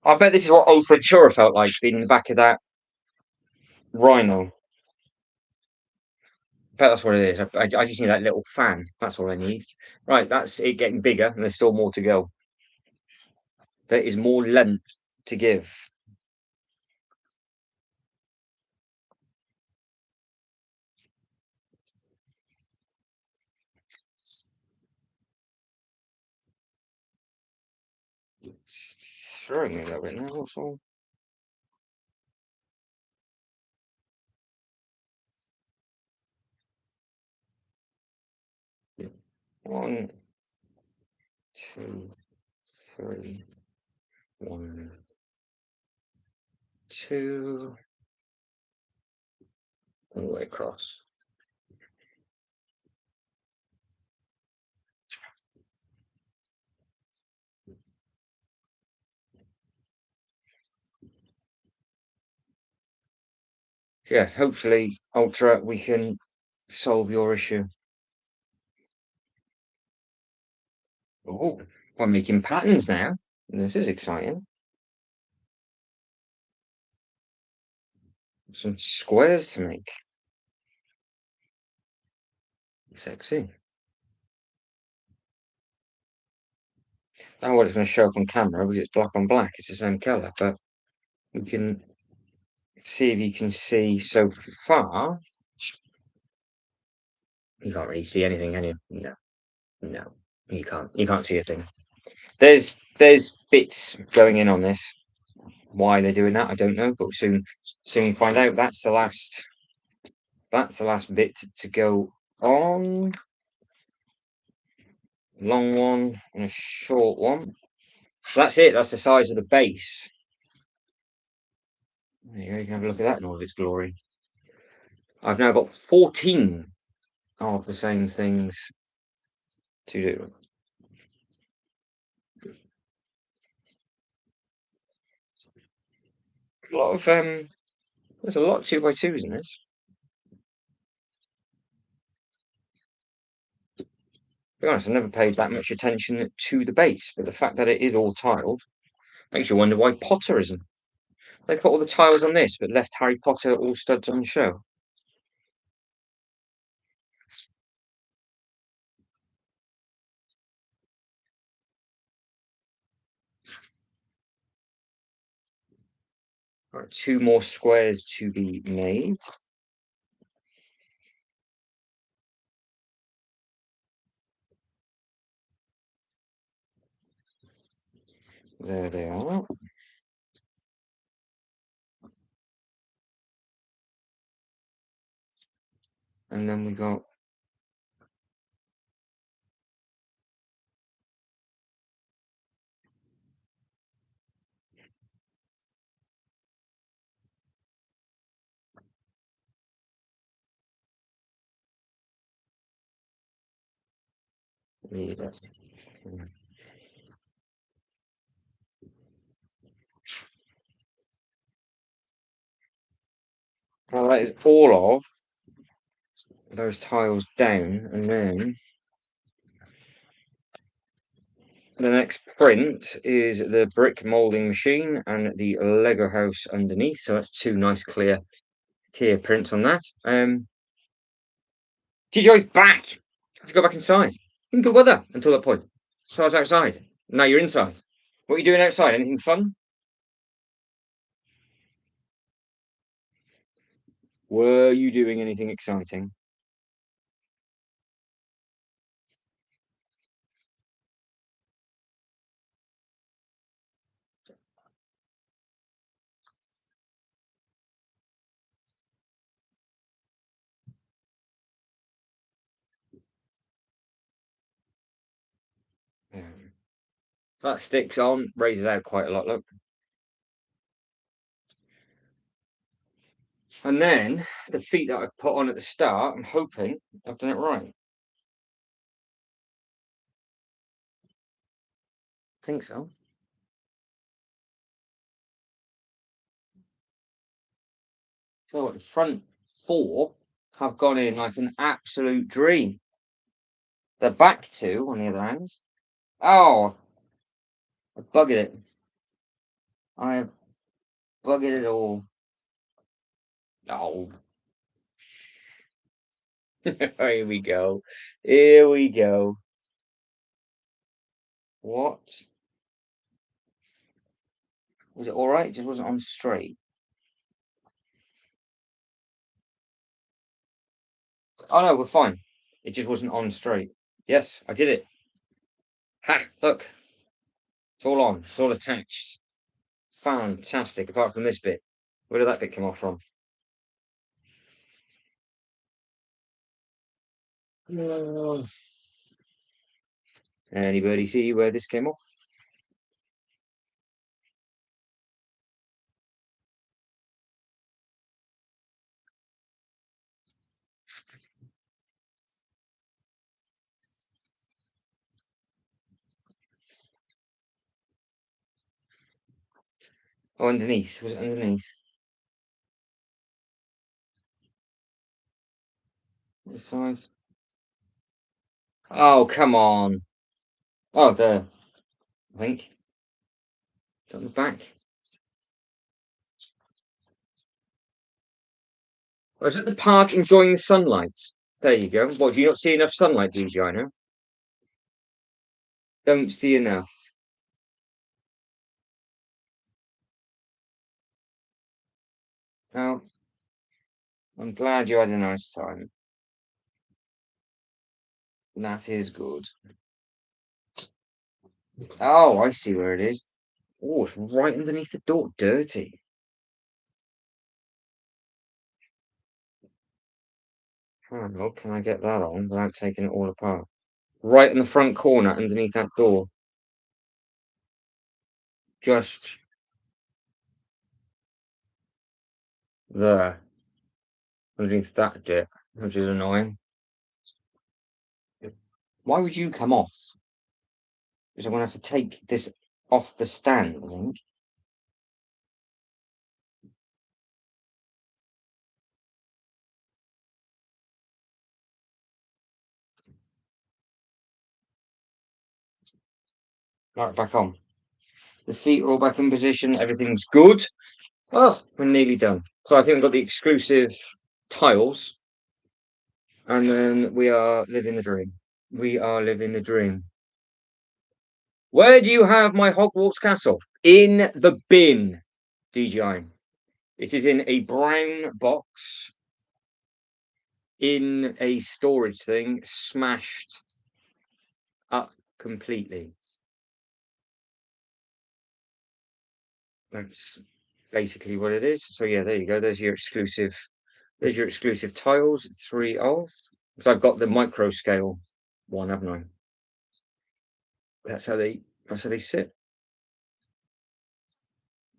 Speaker 1: I bet this is what Old Ventura felt like being in the back of that rhino. I bet that's what it is. I just need that little fan. That's all I need. Right, that's it getting bigger, and there's still more to go. There is more length to give. It's throwing me a little bit now. What's all? 1, 2, 3, 1, 2, all the way across. Yeah, hopefully, Ultra, we can solve your issue. Oh, I'm making patterns now. This is exciting. Some squares to make. Sexy. I don't know what it's going to show up on camera because it's black on black. It's the same colour, but we can see if you can see so far. You can't really see anything, can you? No, no, you can't. You can't see a thing. There's bits going in on this. Why they're doing that, I don't know, but we'll soon find out. That's the last bit to go on. Long one and a short one. So that's it. That's the size of the base. There you go. You can have a look at that in all of its glory. I've now got 14 of the same things to do. A lot of there's a lot of 2x2s in this. To be honest, I never paid that much attention to the base, but the fact that it is all tiled makes you wonder why Potter isn't. They put all the tiles on this, but left Harry Potter all studs on show. Right, 2 more squares to be made. There they are. And then we got the well, that is all of those tiles down, and then the next print is the brick molding machine and the Lego house underneath. So that's 2 nice clear prints on that. TJ's back. Let's go back inside. In good weather until that point. So I was outside. Now you're inside. What are you doing outside? Anything fun? Were you doing anything exciting? So that sticks on, raises out quite a lot, look. And then the feet that I put on at the start, I'm hoping I've done it right. I think so. So the front 4 have gone in like an absolute dream. The back 2, on the other hand, oh, I buggered it. I have buggered it all. Oh, here we go. Here we go. What? Was it all right? It just wasn't on straight. Oh no, we're fine. It just wasn't on straight. Yes, I did it. Ha! Look, it's all on. It's all attached. Fantastic. Apart from this bit, where did that bit come off from? Anybody see where this came off? Oh, underneath. Was it underneath? What size? Oh, come on. Oh, there. I think. It's on the back. I was at the park enjoying the sunlight. There you go. What, do you not see enough sunlight, DJI, now? Don't see enough. Oh, I'm glad you had a nice time. That is good. Oh, I see where it is. Oh, it's right underneath the door. Dirty. How can I get that on without taking it all apart? Right in the front corner underneath that door. Just there. Underneath that bit, which is annoying. Why would you come off? Because I'm going to have to take this off the stand, I think. Right, back on. The feet are all back in position. Everything's good. Oh, we're nearly done. So I think we've got the exclusive tiles. And then we are living the dream. We are living the dream. Where do you have my Hogwarts castle? In the bin, DJI. It is in a brown box in a storage thing, smashed up completely. That's basically what it is. So yeah, there you go. There's your exclusive. There's your exclusive tiles. 3 of. So I've got the micro scale one, haven't I? That's how they. That's how they sit.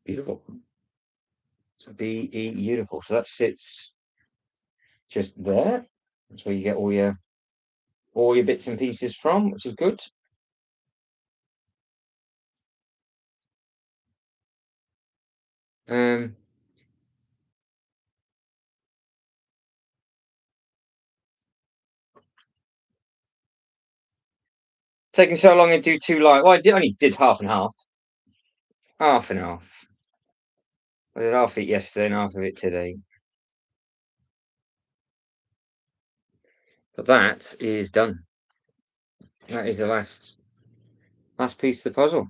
Speaker 1: Beautiful. So beautiful. So that sits just there. That's where you get all your bits and pieces from, which is good. Um, taking so long to do 2 live. Well, only did half and half. Half and half. I did half of it yesterday and half of it today. But that is done. That is the last piece of the puzzle.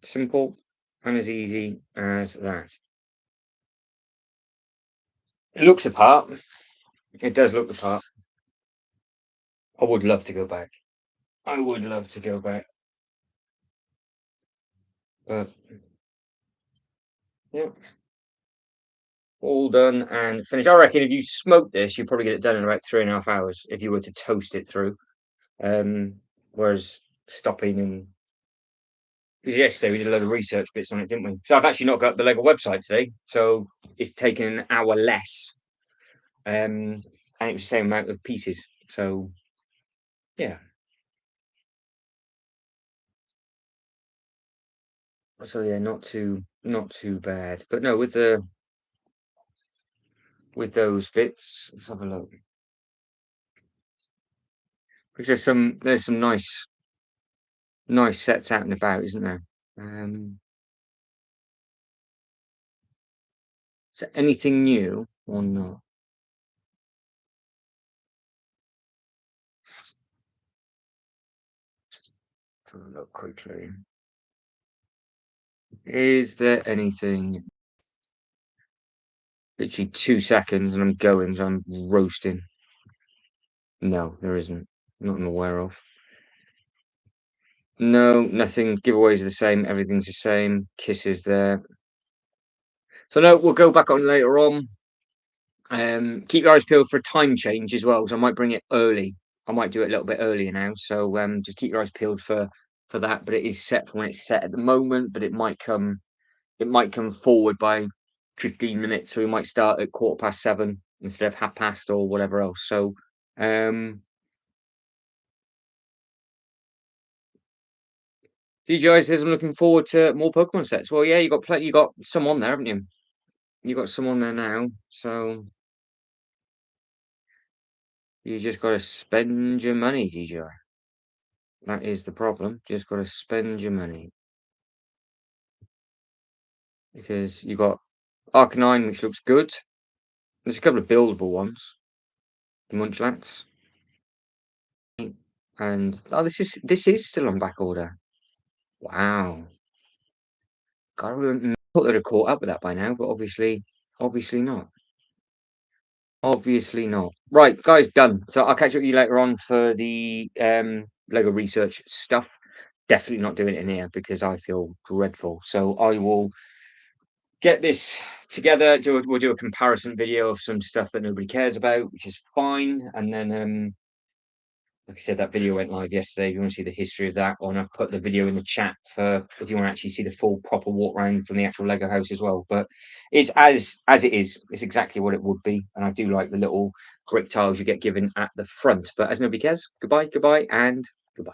Speaker 1: Simple and as easy as that. It looks the part. It does look the part. I would love to go back. I would love to go back. But yeah, all done and finished. I reckon if you smoke this, you'd probably get it done in about 3.5 hours if you were to toast it through. Whereas stopping and yesterday we did a load of research bits on it, didn't we? So I've actually not got the Lego website today, so it's taken an hour less. And it was the same amount of pieces. So yeah. So yeah, not too bad. But no, with those bits, let's have a look. Because there's some nice sets out and about, isn't there? Is there anything new or not? Let's have a look quickly. Is there anything? Literally 2 seconds and I'm going, so I'm roasting. No, there isn't. Not I'm aware of. No, nothing. Giveaways are the same. Everything's the same. Kisses there. So no, we'll go back on later on. Keep your eyes peeled for a time change as well, because I might bring it early I might do it a little bit earlier now. So just keep your eyes peeled for that. But it is set for when it's set at the moment. But it might come forward by 15 minutes. So we might start at 7:15 instead of 7:30 or whatever else. So DJI says I'm looking forward to more Pokemon sets. Well, yeah, you got some on there, haven't you? You got some on there now. So you just got to spend your money, DJI. That is the problem. Just got to spend your money because you got Arcanine, which looks good. There's a couple of buildable ones, the Munchlax, and oh, this is still on back order. Wow, God, I thought they'd have caught up with that by now, but obviously not. Obviously not. Right, guys, done. So I'll catch up with you later on for the Lego research stuff. Definitely not doing it in here because I feel dreadful. So I will get this together. We'll do a comparison video of some stuff that nobody cares about, which is fine. And then, like I said, that video went live yesterday. If you want to see the history of that, or I'll put the video in the chat for if you want to actually see the full proper walk around from the actual Lego house as well. But it's as it is. It's exactly what it would be. And I do like the little brick tiles you get given at the front. But as nobody cares, goodbye, and goodbye.